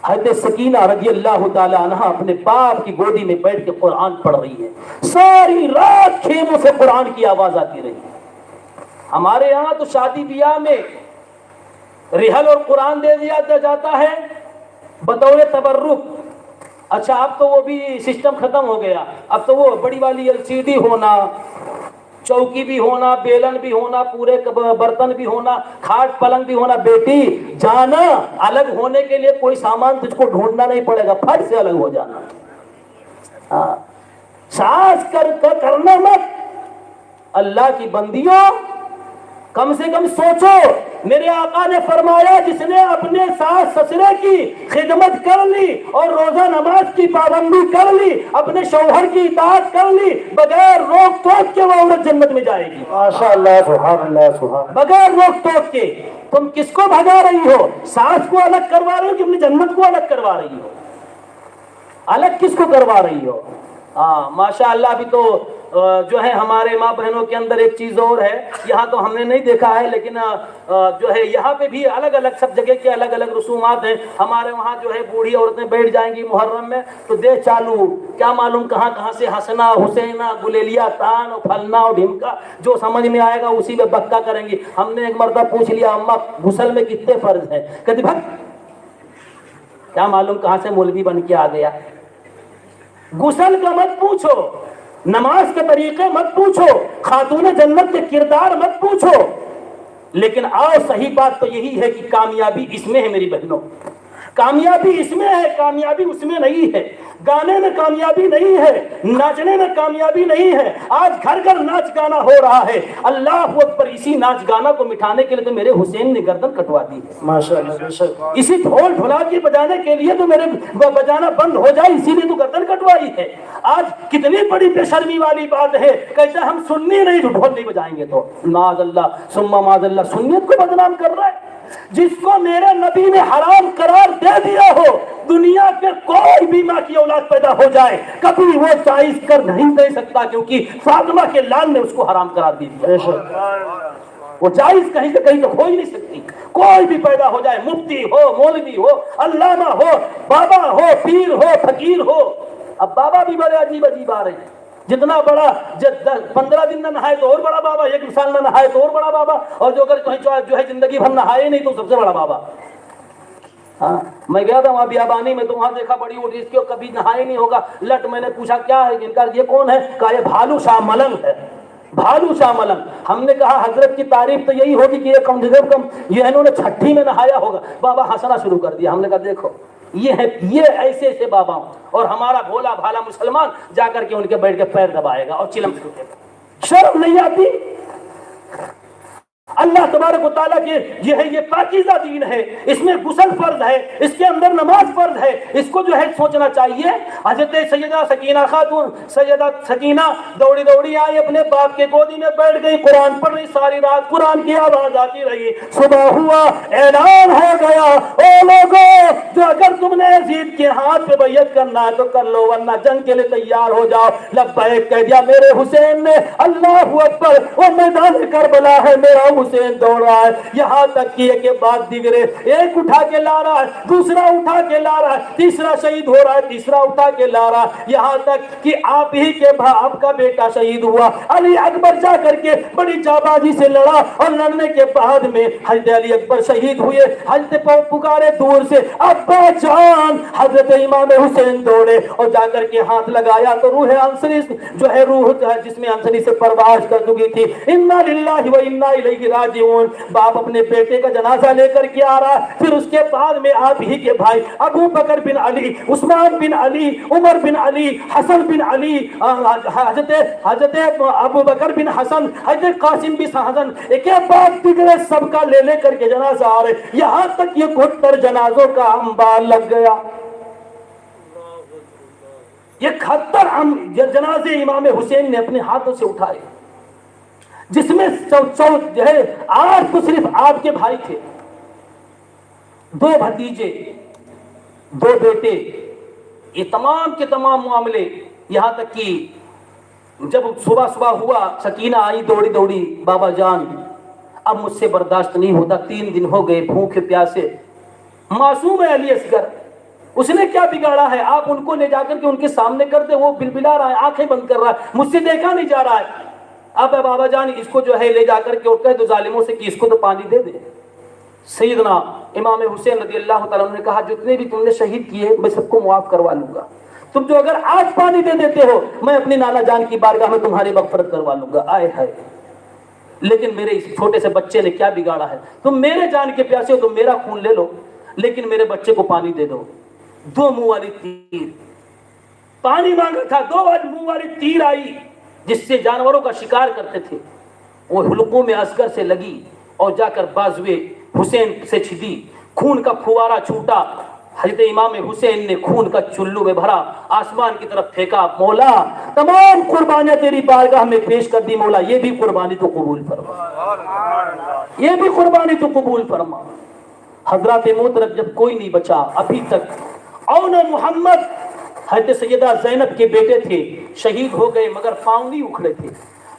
حضرت سکینہ رضی اللہ تعالی عنہ اپنے باپ کی گودی میں بیٹھ کے قرآن پڑھ رہی ہے. ساری رات خیموں سے قرآن کی آواز آتی رہی. ہمارے یہاں تو شادی بیاہ میں ریحل اور قرآن دے دیا جاتا ہے بطور تبرک. اچھا اب تو وہ بھی سسٹم ختم ہو گیا، اب تو وہ بڑی والی LCD ہونا، چوکی بھی ہونا، بیلن بھی ہونا، پورے برتن بھی ہونا، کھاٹ پلنگ بھی ہونا. بیٹی جانا الگ ہونے کے لیے کوئی سامان تجھ کو ڈھونڈنا نہیں پڑے گا، پھٹ سے الگ ہو جانا. ساز کرنا مت. اللہ کی بندیوں کم سے کم سوچو. میرے آقا نے فرمایا جس نے اپنے ساس سسرے کی خدمت کر لی اور روزہ نماز کی پابندی کر لی، اپنے شوہر کی اطاعت کر لی، بغیر روک ٹوک کے وہ عورت جنت میں جائے گی. ماشاء اللہ، سبحان اللہ، سبحان. بغیر روک ٹوک کے. تم کس کو بھگا رہی ہو؟ ساس کو الگ کروا رہی ہو کہ اپنی جنت کو الگ کروا رہی ہو؟ الگ کس کو کروا رہی ہو؟ ماشاء اللہ. ابھی تو جو ہے ہمارے ماں بہنوں کے اندر ایک چیز اور ہے، یہاں تو ہم نے نہیں دیکھا ہے لیکن جو ہے یہاں پہ بھی الگ الگ سب جگہ کے الگ الگ رسومات ہیں. ہمارے وہاں جو ہے بوڑھی عورتیں بیٹھ جائیں گی محرم میں تو دے چالو، کیا معلوم کہاں کہاں سے ہسنا حسینہ گلیلیا تان اور پھلنا اور ڈھمکا جو سمجھ میں آئے گا اسی میں بکا کریں گی. ہم نے ایک مرتبہ پوچھ لیا اماں غسل میں کتنے فرض ہیں؟ کہتی بھگ کیا معلوم کہاں سے مولوی بن کے آ گیا. غسل کا مت پوچھو، نماز کے طریقے مت پوچھو، خاتون جنت کے کردار مت پوچھو. لیکن آؤ صحیح بات تو یہی ہے کہ کامیابی اس میں ہے میری بہنوں. کامیابی اس میں ہے، کامیابی اس میں نہیں ہے. گانے میں کامیابی نہیں ہے، ناچنے میں کامیابی نہیں ہے. آج گھر گھر ناچ گانا ہو رہا ہے. اللہ اکبر. اسی ناچ گانا کو مٹھانے کے لیے تو میرے حسین نے گردن کٹوا دی ہے. ماشاءاللہ. اسی ڈھول ڈھولاکی بجانے کے لیے تو میرے بجانا بند ہو جائے اسی لیے تو گردن کٹوائی ہے. آج کتنی بڑی بے شرمی والی بات ہے، کہتا ہم سننی نہیں تو ڈھول نہیں بجائیں گے تو معاذ اللہ ثم معاذ اللہ سنیت کو بدنام کر رہا ہے. جس کو میرے نبی نے حرام قرار دے دیا ہو، دنیا کے کوئی بھی ماں کی اولاد پیدا ہو جائے کبھی وہ جائز کر نہیں دے سکتا، کیونکہ فاطمہ کے لال نے اس کو حرام قرار دے دیا. وہ جائز کہیں سے کہیں تو ہو ہی نہیں سکتی. کوئی بھی پیدا ہو جائے، مفتی ہو، مولوی ہو، علامہ ہو، بابا ہو، پیر ہو، فقیر ہو. اب بابا بھی بڑے عجیب عجیب آ رہے ہیں. جتنا بڑا 15 دن نہ نہائے تو اور بڑا بابا، 1 سال نہ نہائے تو اور بڑا بابا، اور جو اگر جو ہے زندگی بھر نہائے نہیں تو سب سے بڑا بابا. میں گیا تھا وہاں بیابانی میں تو وہاں دیکھا بڑی اٹھی، اس کو کبھی نہائے نہیں ہوگا لٹ. میں نے پوچھا کیا ہے ان کا، یہ کون ہے؟ کہا یہ بھالو شاہ ملنگ ہے. بھالو شاہ ملنگ. ہم نے کہا حضرت کی تعریف تو یہی ہوگی کہ یہ کم سے کم یہ انہوں نے چھٹی میں نہایا ہوگا. بابا ہنسنا شروع کر دیا. ہم نے کہا دیکھو یہ ایسے ایسے بابا ہوں، اور ہمارا بھولا بھالا مسلمان جا کر کے ان کے بیٹھ کے پیر دبائے گا اور چلم چھوٹے گا. شرم نہیں آتی؟ اللہ تبارک و تعالیٰ کے یہ پاکیزہ دین ہے، اس میں غسل فرض ہے، اس کے اندر نماز فرض ہے. اس کو جو ہے سوچنا چاہیے. حضرت سیدہ سکینہ خاتون، سیدہ سکینہ دوڑی دوڑی آئی، اپنے باپ کے گودی میں بیٹھ گئی، قرآن پڑھ رہی. ساری رات قرآن کی آواز آتی رہی. صبح ہوا، اعلان ہو گیا اے لوگوں جو اگر تم نے یزید کے ہاتھ پہ بیعت کرنا ہے تو کر لو ورنہ جنگ کے لیے تیار ہو جاؤ. لبیک کہہ دیا میرے حسین نے. اللہ اکبر. وہ میدان کربلا ہے میرا حسین دوڑ رہا ہے، یہاں تک کہ ایک کے بعد دیگرے، ایک اٹھا کے لا رہا ہے، دوسرا اٹھا کے لا رہا ہے، تیسرا شہید ہو رہا ہے، تیسرا اٹھا کے لا رہا ہے، یہاں تک کہ آپ ہی کے آپ کا بیٹا شہید ہوا۔ علی اکبر جا کر کے بڑی جابازی سے لڑا، اور لڑنے کے بعد میں حضرت علی اکبر شہید ہوئے۔ حضرت پکارے دور سے ابا جان، حضرت امام حسین دوڑے اور جا کر کے ہاتھ لگایا تو روح انصری جو ہے، روح جس میں انصری سے پرواز کر چکی تھی، انا للہ و انا الیہ راجعون، باپ اپنے بیٹے کا جنازہ لے کر کے آ رہا ہے۔ پھر اس کے بعد میں آپ ہی کے بھائی ابو بکر بن علی، عثمان بن علی، عمر بن علی، حسن بن علی، حضرت ابو بکر بن حسن، حضرت قاسم بن حسن، ایک کے بعد دیگرے سب کا لے کر کے جنازہ آ رہے، یہاں تک یہ 72 جنازوں کا انبار لگ گیا۔ یہ 71 جنازے امام حسین نے اپنے ہاتھوں سے اٹھائے، جس میں 8 تو صرف آپ کے بھائی تھے، 2 بھتیجے، 2 بیٹے، یہ تمام کے تمام معاملے، یہاں تک کہ جب صبح ہوا، سکینہ آئی دوڑی دوڑی، بابا جان اب مجھ سے برداشت نہیں ہوتا، 3 دن ہو گئے بھوکے پیاسے، معصوم ہے علی اصغر، اس نے کیا بگاڑا ہے، آپ ان کو لے جا کر کے ان کے سامنے کر دے، وہ بلبلا رہا ہے، آنکھیں بند کر رہا ہے، مجھ سے دیکھا نہیں جا رہا ہے، اب بابا جان اس کو جو ہے لے جا کر کے اور کہہ دو ظالموں سے کہ اس کو تو پانی دے دے۔ سیدنا امام حسین رضی اللہ تعالیٰ نے کہا جتنے بھی تم نے شہید کیے میں سب کو معاف کروا لوں گا، تم جو اگر آج پانی دے دیتے ہو میں اپنی نانا جان کی بارگاہ میں تمہاری مغفرت کروا لوں گا۔ آئے ہائے، لیکن میرے اس چھوٹے سے بچے نے کیا بگاڑا ہے، تم میرے جان کے پیاسے ہو تو میرا خون لے لو، لیکن میرے بچے کو پانی دے دو۔ 2 منہ والی تیر، پانی مانگا تھا، 2 منہ والی تیر آئی جس سے جانوروں کا شکار کرتے تھے، وہ حلقوم اصغر سے لگی اور جا کر بازوے حسین سے چھدی، خون کا پھوارا چھوٹا، حضرت امام حسین نے خون کا چلو میں بھرا، آسمان کی طرف پھینکا، مولا تمام قربانیاں تیری بارگاہ میں پیش کر دی، مولا یہ بھی قربانی تو قبول فرما، یہ بھی قربانی تو قبول فرما۔ حضرات محترم جب کوئی نہیں بچا ابھی تک، اون محمد حضرت سیدہ زینب کے بیٹے تھے، شہید ہو گئے مگر پاؤں نہیں اکھڑے تھے،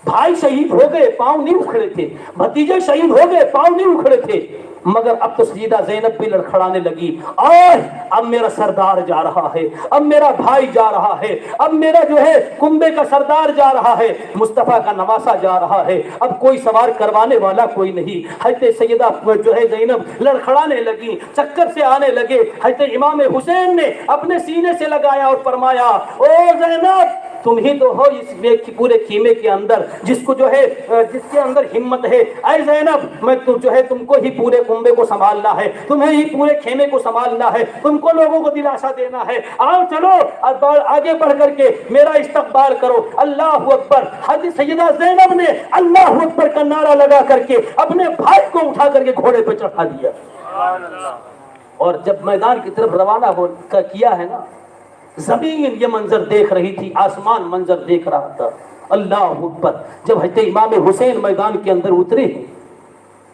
بھائی شہید ہو گئے پاؤں نہیں اکھڑے تھے، بھتیجے شہید ہو گئے پاؤں نہیں اکھڑے تھے، مگر اب تو سیدہ زینب بھی لڑکھڑانے لگی، اور اب میرا سردار جا رہا ہے، اب میرا بھائی جا رہا ہے، اب میرا جو ہے کنبے کا سردار جا رہا ہے، مصطفیٰ کا نواسا جا رہا ہے، اب کوئی سوار کروانے والا کوئی نہیں۔ حضرت سیدہ جو ہے زینب لڑکھڑانے لگی، چکر سے آنے لگے، حضرت امام حسین نے اپنے سینے سے لگایا اور فرمایا او زینب تم ہی تو ہو اس پورے خیمے کے اندر جس کو جو ہے جس کے اندر ہمت ہے، اے زینب میں جو ہے تم کو ہی پورے کنبے کو سنبھالنا ہے، تمہیں ہی پورے خیمے کو سنبھالنا ہے، تم کو لوگوں کو دلاسا دینا ہے، آؤ چلو آگے بڑھ کر کے میرا استقبال کرو، اللہ اکبر۔ حضرت سیدہ زینب نے اللہ اکبر کا نعرہ لگا کر کے اپنے بھائی کو اٹھا کر کے گھوڑے پہ چڑھا دیا، اور جب میدان کی طرف روانہ کیا ہے نا، زمین یہ منظر دیکھ رہی تھی، آسمان منظر دیکھ رہا تھا، اللہ اکبر۔ جب حضرت امام حسین میدان کے اندر اترے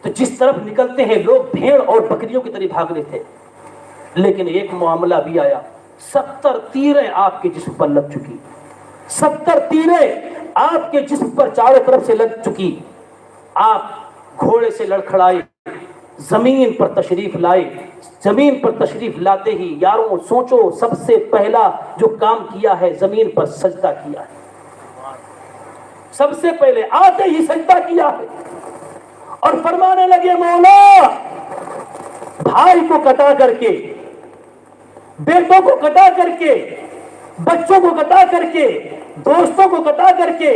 تو جس طرف نکلتے ہیں لوگ بھیڑ اور بکریوں کی طرح بھاگ رہے تھے، لیکن ایک معاملہ بھی آیا، 70 تیریں آپ کے جسم پر لگ چکی، 70 تیریں آپ کے جسم پر چاروں طرف سے لگ چکی، آپ گھوڑے سے لڑکھڑائے، زمین پر تشریف لائے، زمین پر تشریف لاتے ہی یاروں سوچو سب سے پہلا جو کام کیا ہے زمین پر سجدہ کیا ہے، سب سے پہلے آتے ہی سجدہ کیا ہے، اور فرمانے لگے مولا بھائی کو کٹا کر کے، بیٹوں کو کٹا کر کے، بچوں کو کٹا کر کے، دوستوں کو کٹا کر کے،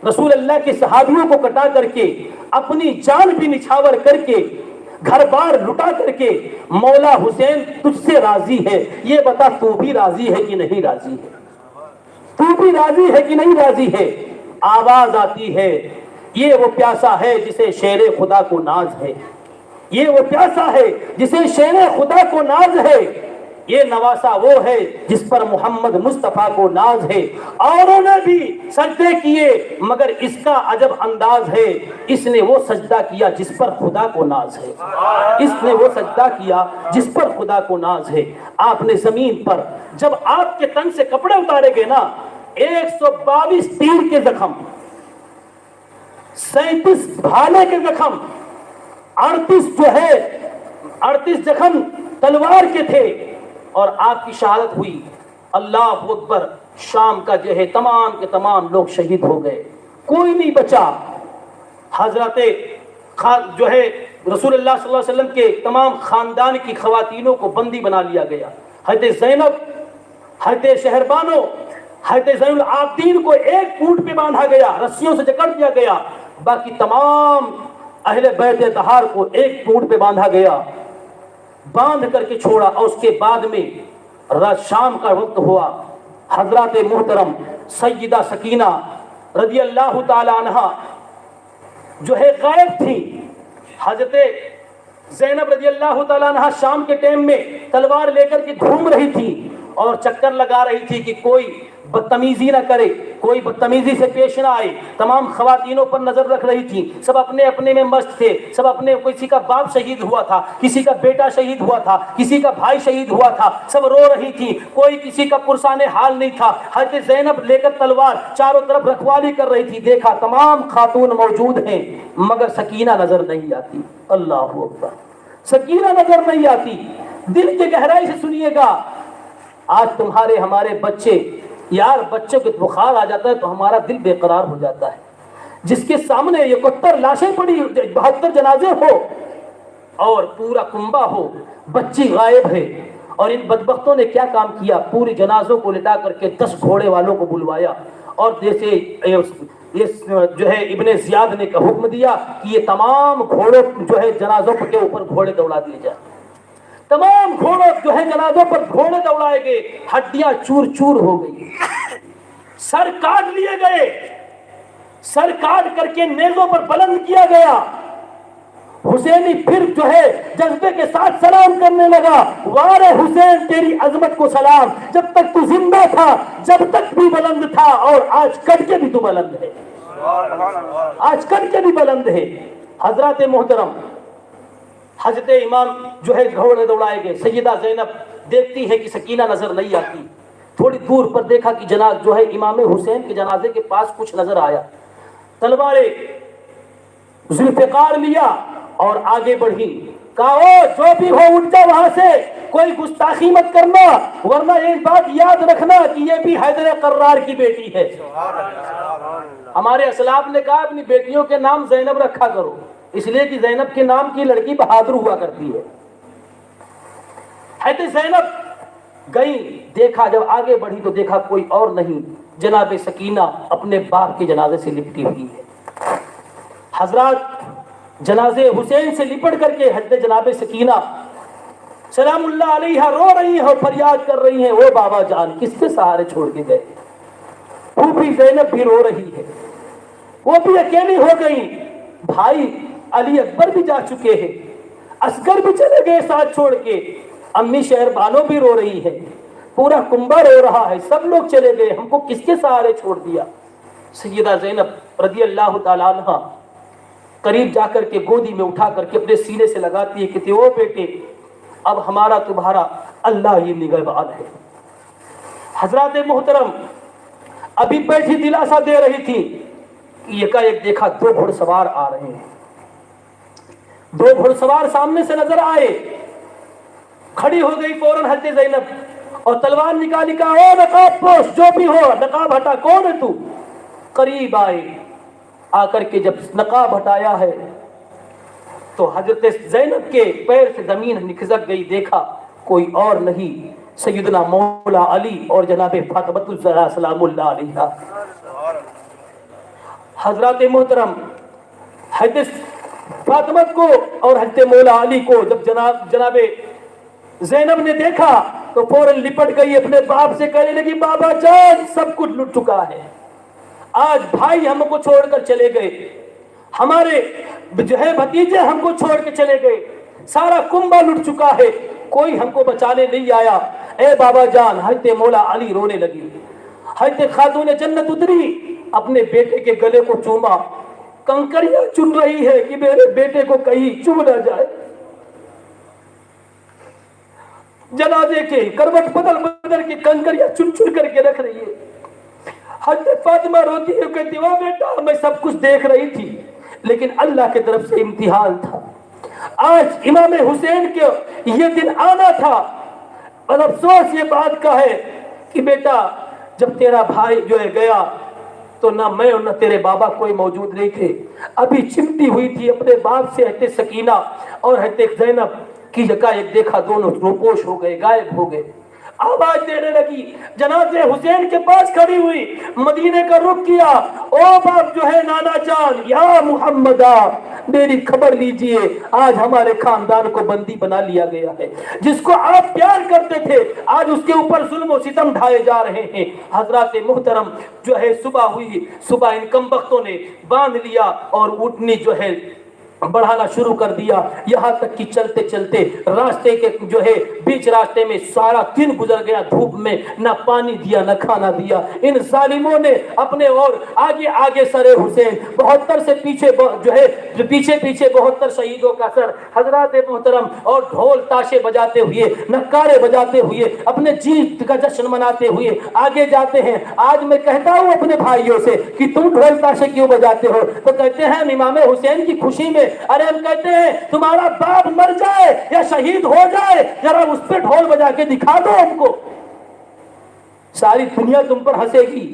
رسول اللہ کے صحابیوں کو کٹا کر کے، اپنی جان بھی نچھاور کر کے، گھر بار لٹا کر کے، مولا حسین تجھ سے راضی ہے، یہ بتا تو بھی راضی ہے کہ نہیں راضی ہے، تو بھی راضی ہے کہ نہیں راضی ہے۔ آواز آتی ہے یہ وہ پیاسا ہے جسے شیر خدا کو ناز ہے، یہ وہ پیاسا ہے جسے شیر خدا کو ناز ہے، یہ نواسا وہ ہے جس پر محمد مصطفیٰ کو ناز ہے۔ اوروں نے بھی سجدے کیے مگر اس کا عجب انداز ہے، اس نے وہ سجدہ کیا جس پر خدا کو ناز ہے، اس نے وہ سجدہ کیا جس پر خدا کو ناز ہے۔ آپ نے زمین پر جب آپ کے تن سے کپڑے اتارے گئے نا، 122 تیر کے زخم، 37 بھالے کے زخم، 38 جو ہے 38 زخم تلوار کے تھے اور آپ کی شہادت ہوئی. اللہ اکبر. شام کا جو ہے تمام کے تمام لوگ شہید ہو گئے, کوئی نہیں بچا. حضرت جو ہے رسول اللہ صلی اللہ علیہ وسلم کے تمام خاندان کی خواتینوں کو بندی بنا لیا گیا. حضرت زینب, حضرت شہربانو, حضرت زین العابدین کو ایک اونٹ پہ باندھا گیا, رسیوں سے جکڑ دیا گیا. باقی تمام اہل بیت طہار کو ایک اونٹ پہ باندھا گیا, باندھ کر کے چھوڑا. اور اس کے بعد میں شام کا وقت ہوا. حضرات محترم سیدہ سکینہ رضی اللہ تعالی عنہ جو ہے غائب تھی. حضرت زینب رضی اللہ تعالی عنہ شام کے ٹائم میں تلوار لے کر کے گھوم رہی تھی اور چکر لگا رہی تھی کہ کوئی بدتمیزی نہ کرے, کوئی بدتمیزی سے پیش نہ آئے. تمام خواتینوں پر نظر رکھ رہی تھی. سب اپنے اپنے میں مست تھے. سب اپنے, کسی کا باپ شہید ہوا تھا, کسی کا بیٹا شہید ہوا تھا, کسی کا بھائی شہید ہوا تھا. سب رو رہی تھی, کوئی کسی کا پرسان حال نہیں تھا. حضرت زینب لے کر تلوار چاروں طرف رکھوالی کر رہی تھی. دیکھا تمام خاتون موجود ہیں مگر سکینہ نظر نہیں آتی. اللہ اکبر. سکینہ نظر نہیں آتی. دل کے گہرائی سے سنیے گا, آج تمہارے ہمارے بچے, یار بچوں کو بخار آ جاتا ہے تو ہمارا دل بے قرار ہو جاتا ہے. جس کے سامنے 71 لاشیں پڑی, 72 جنازے ہو اور پورا کنبہ ہو, بچی غائب ہے. اور ان بدبختوں نے کیا کام کیا, پوری جنازوں کو لٹا کر کے 10 گھوڑے والوں کو بلوایا اور جیسے جو ہے ابن زیاد نے حکم دیا کہ یہ تمام گھوڑوں جو ہے جنازوں کے اوپر گھوڑے دوڑا دیے جائیں. تمام گھوڑوں جو ہے جنازوں پر گھوڑے دوڑائے گئے. ہڈیاں چور چور ہو گئی, سر کاٹ لیے گئے, سر کاٹ کر کے نیزوں پر بلند کیا گیا. حسینی پھر جو ہے جذبے کے ساتھ سلام کرنے لگا, وار حسین تیری عظمت کو سلام, جب تک تو زندہ تھا جب تک بھی بلند تھا اور آج کٹ کے بھی تو بلند ہے, آج کٹ کے بھی بلند ہے. حضرات محترم حضرت امام جو ہے گھوڑے دوڑائے گئے. سیدہ زینب دیکھتی ہے کہ سکینہ نظر نہیں آتی. تھوڑی دور پر دیکھا کہ جناز جو ہے امام حسین کے جنازے کے پاس کچھ نظر آیا. تلواریں ذوالفقار لیا اور آگے بڑھی. کہا او جو بھی ہو اٹھ جا وہاں سے, کوئی گستاخی مت کرنا ورنہ ایک بات یاد رکھنا کہ یہ بھی حیدر قرار کی بیٹی ہے. ہمارے اسلاف نے کہا اپنی بیٹیوں کے نام زینب رکھا کرو, اس لیے کہ زینب کے نام کی لڑکی بہادر ہوا کرتی ہے. حضرت زینب گئی, دیکھا جب آگے بڑھی تو دیکھا کوئی اور نہیں, جناب سکینہ اپنے باپ کے جنازے سے لپٹی ہوئی ہے. حضرات جنازے حسین سے لپٹ کر کے حضرت جناب سکینہ سلام اللہ علیہ رو رہی ہیں اور فریاد کر رہی ہیں, وہ بابا جان کس کے سہارے چھوڑ کے گئے. پھوپھی زینب بھی رو رہی ہے, وہ بھی اکیلی ہو گئی. بھائی علی اکبر بھی جا چکے ہیں, اصغر بھی چلے گئے ساتھ چھوڑ کے, امی شہربانو بھی رو رہی ہے, پورا کنبہ رو رہا ہے, سب لوگ چلے گئے, ہم کو کس کے سہارے چھوڑ دیا. سیدہ زینب رضی اللہ تعالی عنہ قریب جا کر کے گودی میں اٹھا کر کے اپنے سینے سے لگاتی ہے کہ او بیٹے اب ہمارا تمہارا اللہ ہی نگہبان ہے. حضرات محترم ابھی بیٹھی دلاسا دے رہی تھی, یکایک دیکھا 2 گھڑ سوار آ رہے ہیں. 2 گھڑ سوار سامنے سے نظر آئے, کھڑی ہو گئی فوراً حضرت زینب اور تلوار نکالی. کہا او نقاب پوش جو بھی ہو نقاب ہٹا, کون ہے تو. قریب آئے, آ کر کے جب نقاب ہٹایا ہے تو حضرت زینب کے پیر سے زمین نکھزک گئی. دیکھا کوئی اور نہیں, سیدنا مولا علی اور جناب فاطمہ الزہرا سلام اللہ علیہا. حضرات محترم حضرت فاطمہ کو اور حضرت مولا علی کو جب جناب زینب نے دیکھا تو فوراً لپٹ گئی, اپنے باپ سے کہنے لگی بابا جان سب کچھ لٹ چکا ہے, آج بھائی ہم کو چھوڑ کر چلے گئے, ہمارے جو ہے بھتیجے ہم کو چھوڑ کے چلے گئے, سارا کنبہ لٹ چکا ہے, کوئی ہم کو بچانے نہیں آیا. اے بابا جان. حضرت مولا علی رونے لگی. حضرت خاتون جنت اتری, اپنے بیٹے کے گلے کو چوما, کنکریاں چن رہی ہے کہ میرے بیٹے کو کہیں چوم نہ جائے. جنازے کے کروٹ بدل بدل کے کنکریاں چن چن کر کے رکھ رہی ہے. حضرت فاطمہ روتی ہے, کہتی وہ بیٹا میں سب کچھ دیکھ رہی تھی لیکن اللہ کی طرف سے امتحان تھا. آج امام حسین کے یہ دن آنا تھا، اور افسوس یہ بات کا ہے کہ بیٹا جب تیرا بھائی جو ہے گیا تو نہ میں اور نہ تیرے بابا کوئی موجود نہیں تھے، ابھی چمٹی ہوئی تھی اپنے باپ سے حضرت سکینہ اور حضرت زینب کی جگہ ایک دیکھا دونوں روپوش ہو گئے، غائب ہو گئے۔ آواز دینے لگی، جنازے حسین کے پاس کھڑی ہوئی، مدینے کا رخ کیا، او باپ جو ہے نانا جان، یا محمدہ میری خبر لیجئے، آج ہمارے خاندان کو بندی بنا لیا گیا ہے، جس کو آپ پیار کرتے تھے آج اس کے اوپر ظلم و ستم ڈھائے جا رہے ہیں۔ حضرات محترم جو ہے صبح ہوئی، صبح ان کم بختوں نے باندھ لیا اور اٹھنی جو ہے بڑھانا شروع کر دیا، یہاں تک کہ چلتے چلتے راستے کے جو ہے بیچ راستے میں سارا دن گزر گیا، دھوپ میں نہ پانی دیا نہ کھانا دیا۔ ان ظالموں نے اپنے اور آگے آگے سر حسین 72 سے پیچھے جو ہے پیچھے پیچھے 72 شہیدوں کا سر حضرات محترم، اور ڈھول تاشے بجاتے ہوئے نکارے بجاتے ہوئے اپنے جیت کا جشن مناتے ہوئے آگے جاتے ہیں۔ آج میں کہتا ہوں اپنے بھائیوں سے کہ تم ڈھول تاشے کیوں بجاتے ہو؟ تو کہتے ہیں امام حسین کی خوشی میں۔ ارے ہم کہتے ہیں تمہارا باپ مر جائے یا شہید ہو جائے، ذرا اس پہ ڈھول بجا کے دکھا دو ہم کو، ساری دنیا تم پر ہنسے گی۔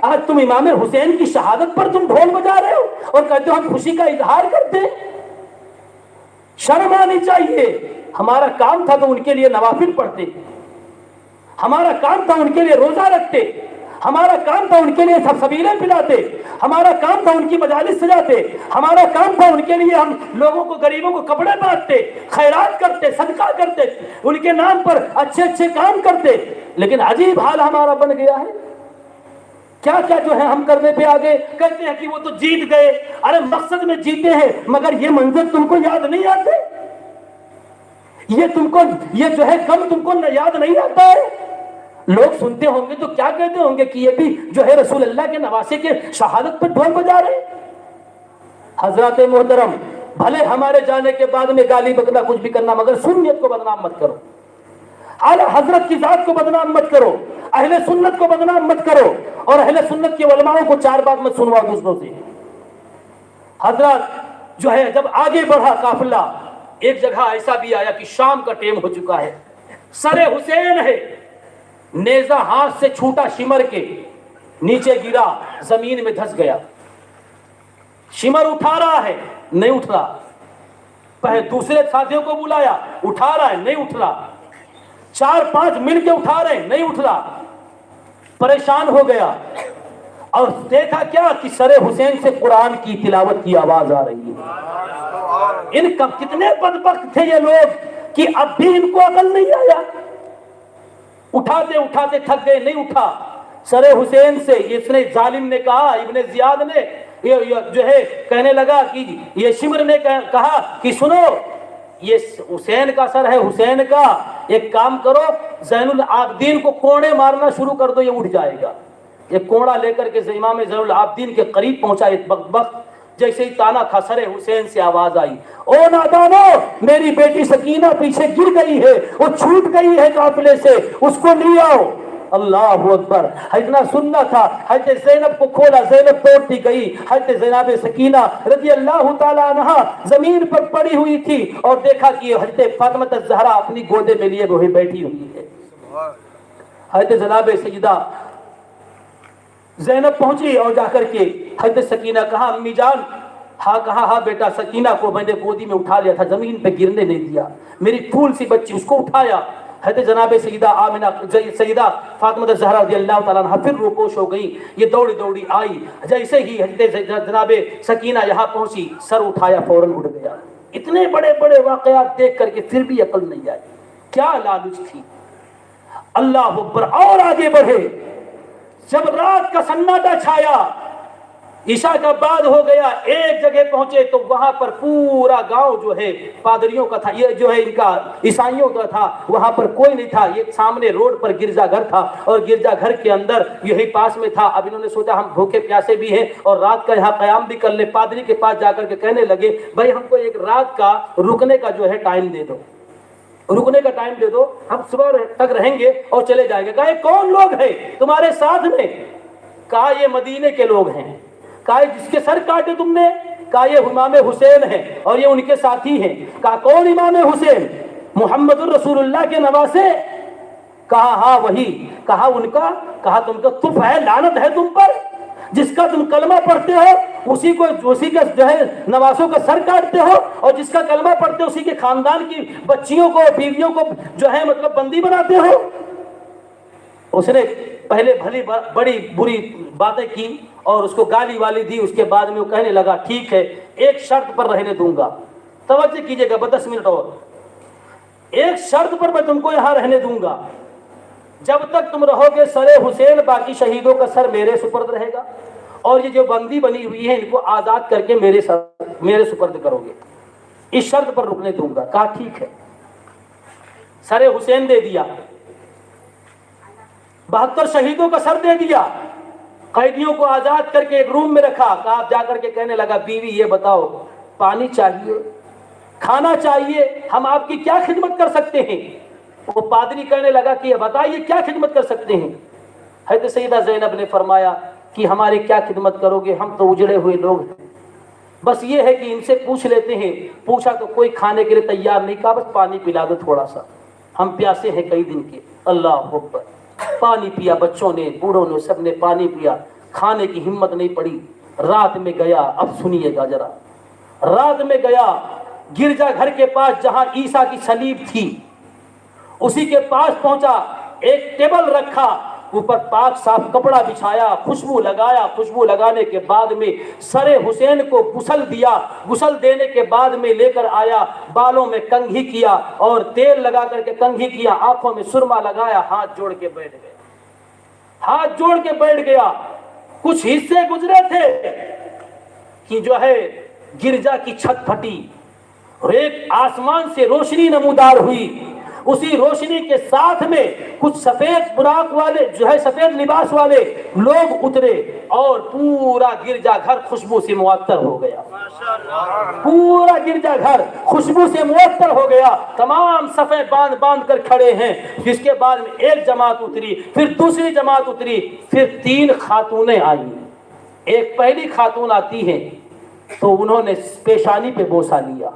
آج تم امام حسین کی شہادت پر تم ڈھول بجا رہے ہو اور کہتے ہو ہم خوشی کا اظہار کرتے ہیں، شرم آنی چاہیے۔ ہمارا کام تھا تو ان کے لیے نوافل پڑھتے، ہمارا کام تھا ان کے لیے روزہ رکھتے، ہمارا کام تھا ان کے لیے سبیلیں پلاتے، ہمارا کام تھا ان کی مجالس سجاتے، ہمارا کام تھا ان کے لیے ہم لوگوں کو غریبوں کو کپڑے بانٹتے، خیرات کرتے، صدقہ کرتے، ان کے نام پر اچھے اچھے کام کرتے۔ لیکن عجیب حال ہمارا بن گیا ہے، کیا کیا جو ہے ہم کرنے پہ آگے کہتے ہیں کہ وہ تو جیت گئے۔ ارے مقصد میں جیتے ہیں مگر یہ منظر تم کو یاد نہیں آتے، یہ تم کو یہ جو ہے غم تم کو یاد نہیں آتا ہے۔ لوگ سنتے ہوں گے تو کیا کہتے ہوں گے کہ یہ بھی جو ہے رسول اللہ کے نواسے کے شہادت پر ڈھول بجا رہے۔ حضرات محترم بھلے ہمارے جانے کے بعد میں گالی بکنا کچھ بھی کرنا، مگر سنت کو بدنام مت کرو، اعلی حضرت کی ذات کو بدنام مت کرو، اہل سنت کو بدنام مت کرو، اور اہل سنت کے علماء کو چار بات مت سنوا دوسروں سے۔ حضرات جو ہے جب آگے بڑھا قافلہ، ایک جگہ ایسا بھی آیا کہ شام کا ٹائم ہو چکا ہے، سر حسین ہے، نیزہ ہاتھ سے چھوٹا شمر کے نیچے گرا، زمین میں دھس گیا۔ شمر اٹھا رہا ہے نہیں اٹھ رہا، پہلے دوسرے ساتھیوں کو بلایا، اٹھا رہا ہے نہیں اٹھ رہا، 4-5 مل کے اٹھا رہے نہیں اٹھ رہا، پریشان ہو گیا اور دیکھا کیا کہ سر حسین سے قرآن کی تلاوت کی آواز آ رہی ہے۔ ان کا کتنے بدبخت تھے یہ لوگ کہ اب بھی ان کو عقل نہیں آیا، اٹھاتے اٹھاتے تھک گئے نہیں اٹھا۔ سر حسین سے اس نے ظالم نے کہا، ابن زیاد نے جو ہے کہنے لگا کہ یہ شمر نے کہا کہ سنو یہ حسین کا سر ہے، حسین کا ایک کام کرو زین العابدین کو کوڑے مارنا شروع کر دو، یہ اٹھ جائے گا۔ یہ کوڑا لے کر کے امام زین العابدین کے قریب پہنچا، ایک بدبخت جیسے ہی تانا تھا سر حسین سے آواز آئی، او نادانو میری بیٹی سکینہ پیچھے گر گئی ہے، وہ چھوٹ گئی ہے قافلے سے، اس کو لے آؤ۔ اللہ اکبر، اتنا سننا تھا۔ حضرت زینب کو کھولا، زینب توڑتی گئی، حضرت زینب سکینہ رضی اللہ تعالی عنہا زمین پر پڑی ہوئی تھی اور دیکھا کہ حضرت فاطمہ الزہرا اپنی گودے میں لیے ہوئے بیٹھی ہوئی ہے۔ حضرت جناب سیدہ زینب پہنچی اور جا کر کے حضرت سکینہ کہا امی جان، ہاں کہا ہاں بیٹا، سکینہ کو میں نے گودی میں اٹھا لیا تھا، زمین پہ گرنے نہیں دیا، میری پھول سی بچی، اس کو اٹھایا۔ حضرت جناب سیدہ آمنہ سیدہ فاطمہ الزہرا رضی اللہ تعالیٰ عنہ پھر روپوش ہو گئی، یہ دوڑی دوڑی آئی، جیسے ہی حضرت جناب سکینہ یہاں پہنچی سر اٹھایا فوراً اٹھ گیا۔ اتنے بڑے بڑے واقعات دیکھ کر کے پھر بھی عقل نہیں آئی، کیا لالچ تھی۔ اللہ اکبر، اور آگے بڑھے، جب رات کا سناٹا چھایا، عشاء کا بعد ہو گیا، ایک جگہ پہنچے تو وہاں پر پورا گاؤں جو ہے پادریوں کا تھا، یہ جو ہے ان کا عیسائیوں کا تھا، وہاں پر کوئی نہیں تھا۔ یہ سامنے روڈ پر گرجا گھر تھا اور گرجا گھر کے اندر یہی پاس میں تھا۔ اب انہوں نے سوچا ہم بھوکے پیاسے بھی ہیں اور رات کا یہاں قیام بھی کر لیں۔ پادری کے پاس جا کر کے کہنے لگے بھائی ہم کو ایک رات کا رکنے کا جو ہے ٹائم دے دو، رکنے کا ٹائم دے دو، ہم صبح تک رہیں گے اور چلے جائیں گے۔ کہا یہ کون لوگ ہیں تمہارے ساتھ میں؟ کہا یہ مدینے کے لوگ ہیں۔ کہا جس کے سر کاٹے تم نے؟ کہا یہ امام حسین ہیں اور یہ ان کے ساتھی ہیں. کہا کون امام حسین؟ محمد الرسول اللہ کے نواسے. کہا ہاں وہی. کہا ان کا؟ کہا تم کا تف ہے، لعنت ہے تم پر، جس کا تم کلمہ پڑھتے ہو اسی کا جو ہے نواسوں کا سر کاٹتے ہو، اور جس کا کلمہ پڑھتے ہو اسی کے خاندان کی بچیوں کو بیویوں کو جو ہے مطلب بندی بناتے ہو. اس نے پہلے بڑی بری باتیں کی اور اس کو گالی والی دی. اس کے بعد میں وہ کہنے لگا ٹھیک ہے ایک شرط پر رہنے دوں گا. توجہ کیجئے گا 10 منٹ اور. ایک شرط پر میں تم کو یہاں رہنے دوں گا، جب تک تم رہو گے سر حسین باقی شہیدوں کا سر میرے سپرد رہے گا، اور یہ جو بندی بنی ہوئی ہے ان کو آزاد کر کے میرے سپرد کرو گے. اس شرط پر رکنے دوں گا. کہا ٹھیک ہے. سر حسین دے دیا، 72 شہیدوں کا سر دے دیا، قیدیوں کو آزاد کر کے ایک روم میں رکھا. کہا آپ جا کر کے کہنے لگا بیوی یہ بتاؤ پانی چاہیے، کھانا چاہیے، ہم آپ کی کیا خدمت کر سکتے ہیں؟ وہ پادری کہنے لگا کہ بتائیے کیا خدمت کر سکتے ہیں؟ حضرت سیدہ زینب نے فرمایا کہ ہماری کیا خدمت کرو گے، ہم تو اجڑے ہوئے لوگ ہیں، بس یہ ہے کہ ان سے پوچھ لیتے ہیں. پوچھا تو کوئی کھانے کے لیے تیار نہیں. کہا بس پانی پلا دو تھوڑا سا، ہم پیاسے ہیں کئی دن کے. اللہ اکبر. پانی پیا، بچوں نے بوڑھوں نے سب نے پانی پیا. کھانے کی ہمت نہیں پڑی. رات میں گیا، اب سنیے گا ذرا، رات میں گیا گرجا گھر کے پاس جہاں عیسیٰ کی صلیب تھی، اسی کے پاس پہنچا. ایک ٹیبل رکھا، اوپر پاک صاف کپڑا بچھایا، خوشبو لگایا. خوشبو لگانے کے بعد میں سر حسین کو غسل دیا. غسل دینے کے بعد میں لے کر آیا، بالوں میں کنگھی کیا اور تیل لگا کر کے کنگھی کیا، آنکھوں میں سرما لگایا، ہاتھ جوڑ کے بیٹھ گئے. ہاتھ جوڑ کے بیٹھ گیا. کچھ حصے گزرے تھے کہ جو ہے گرجا کی چھت پھٹی اور ایک آسمان سے روشنی نمودار ہوئی. اسی روشنی کے ساتھ میں کچھ سفید براق والے جو ہے سفید لباس والے لوگ اترے اور پورا گرجا گھر خوشبو سے معطر ہو گیا. پورا گرجا گھر خوشبو سے معطر ہو گیا. تمام صفیں باندھ کر کھڑے ہیں. جس کے بعد میں ایک جماعت اتری، پھر دوسری جماعت اتری، پھر 3 خاتونیں آئیں. ایک پہلی خاتون آتی ہے تو انہوں نے پیشانی پہ بوسہ لیا.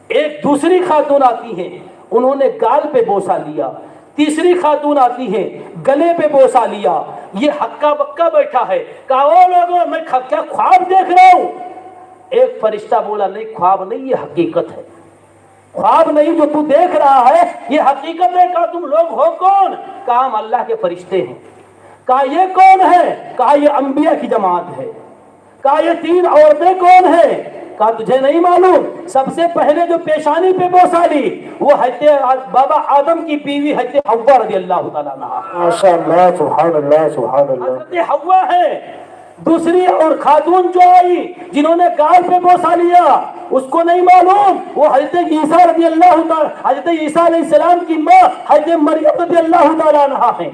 ایک دوسری خاتون آتی ہیں، انہوں نے گال پہ بوسہ لیا. تیسری خاتون آتی ہے، گلے پہ بوسہ لیا. یہ ہکا بکا بیٹھا ہے. کہا او لوگوں میں کیا خواب دیکھ رہا ہوں؟ ایک فرشتہ بولا نہیں خواب نہیں، یہ حقیقت ہے. خواب نہیں جو تو دیکھ رہا ہے یہ حقیقت ہے. کہا تم لوگ ہو کون؟ کہا ہم اللہ کے فرشتے ہیں. کہا یہ کون ہے؟ کہا یہ انبیاء کی جماعت ہے. کہا یہ 3 عورتیں کون ہیں؟ کہا تجھے نہیں معلوم؟ سب سے پہلے جو پیشانی پہ بوسہ لی وہ حضرت بابا آدم کی بیوی حضرت حوا رضی اللہ تعالیٰ عنہا. ماشاءاللہ، سبحان اللہ، سبحان اللہ. حضرت حوا ہے. دوسری اور خاتون جو آئی جنہوں نے گال پہ بوسہ لیا اس کو نہیں معلوم وہ حضرت عیسیٰ رضی اللہ تعالیٰ، حضرت عیسیٰ علیہ السلام کی ماں حضرت مریم رضی اللہ تعالیٰ عنہا ہیں.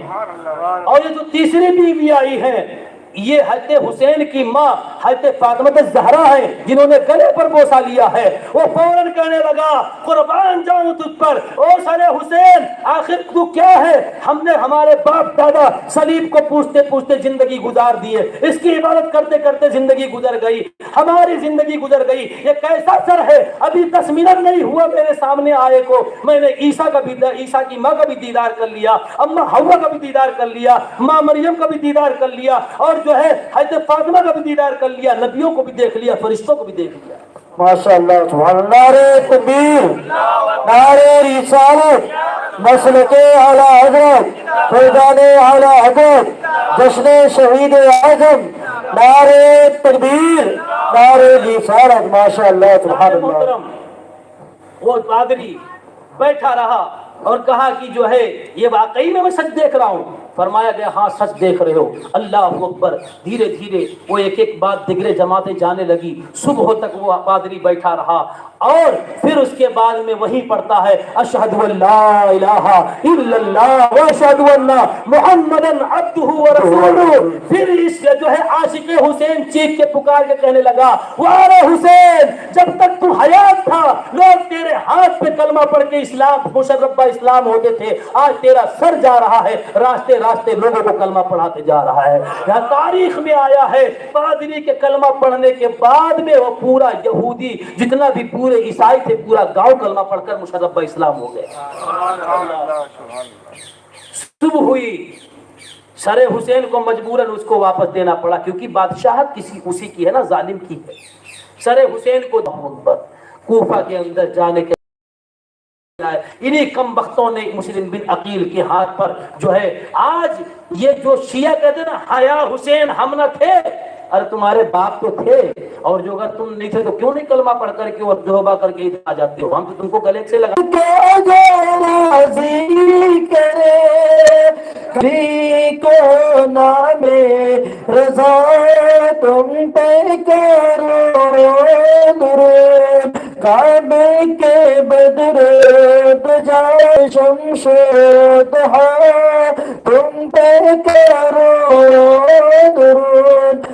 اور یہ جو تیسری بیوی آئی ہے یہ حضرت حسین کی ماں حضرت فاطمہ الزہرا ہے جنہوں نے گلے پر بوسہ لیا ہے. وہ فوراً کہنے لگا قربان جاؤں تجھ پر او سر حسین، آخر تو کیا ہے؟ ہم نے ہمارے باپ دادا صلیب کو پوچھتے پوچھتے زندگی گزار دیے، اس کی عبادت کرتے کرتے زندگی گزر گئی، ہماری زندگی گزر گئی. یہ کیسا سر ہے؟ ابھی 10 منٹ نہیں ہوا میرے سامنے آئے کو میں نے عیسیٰ کی ماں کا بھی دیدار کر لیا، اماں حوا کا بھی دیدار کر لیا، ماں مریم کا بھی دیدار کر لیا، اور جو ہے حضرت فاطمہ کا بھی دیدار کر لیا، نبیوں کو بھی دیکھ لیا، فرشتوں کو بھی دیکھ لیا. ماشاءاللہ، سبحان اللہ. نعرہ تکبیر، نعرہ رسالت، مسلک اعلی حضرت، فیضان اعلی حضرت، جشن شہید اعظم. نعرہ تکبیر، نعرہ رسالت. ماشاءاللہ، سبحان اللہ. محترم وہ پادری بیٹھا رہا اور کہا کہ جو ہے یہ واقعی میں سچ دیکھ رہا ہوں. فرمایا گیا ہاں سچ دیکھ رہے ہو. اللہ اکبر. دھیرے دھیرے وہ ایک ایک بات دیگرے جماعتیں جانے لگی. صبح تک وہ پادری بیٹھا رہا. اور پھر اس کے بعد میں وہی پڑھتا ہے اشہد ان لا الہ الا اللہ و اشہد ان محمدن عبدہ ورسولہ. پھر اس جو ہے عاشق حسین چیخ کے پکار کے کہنے لگا وارے حسین جب تک تو حیات تھا لوگ تیرے ہاتھ پہ کلمہ پڑھ کے اسلام مشرفہ اسلام ہوتے تھے، آج تیرا سر جا رہا ہے راستے راستے لوگوں کو کلمہ پڑھاتے جا رہا ہے. یہاں تاریخ میں آیا ہے پادری کے کلمہ پڑھنے کے بعد میں وہ پورا یہودی جتنا بھی پورے عیسائی تھے پورا گاؤں کلمہ پڑھ کر مشرف اسلام ہو گئے. صبح ہوئی سر حسین کو مجبوراً اس کو واپس دینا پڑا کیونکہ بادشاہت اسی کی ہے نا، ظالم کی ہے. سر حسین کو کوفہ کے اندر جانے کے انہی کم بختوں نے مسلم بن عقیل کے ہاتھ پر جو ہے آج یہ جو شیعہ کہتے ہیں نا حیا حسین ہم نہ تھے، ارے تمہارے باپ تو تھے، اور جو اگر تم نہیں تھے تو کیوں نہیں کلمہ پڑھ کر کے اور توبہ کر کے ادھر آ جاتے ہو؟ ہم تو تم کو گلے سے لگا کو نام رضا تم پہ کرو درود کعبے کے بدر بجا شمس ضحا تم پہ کرو درود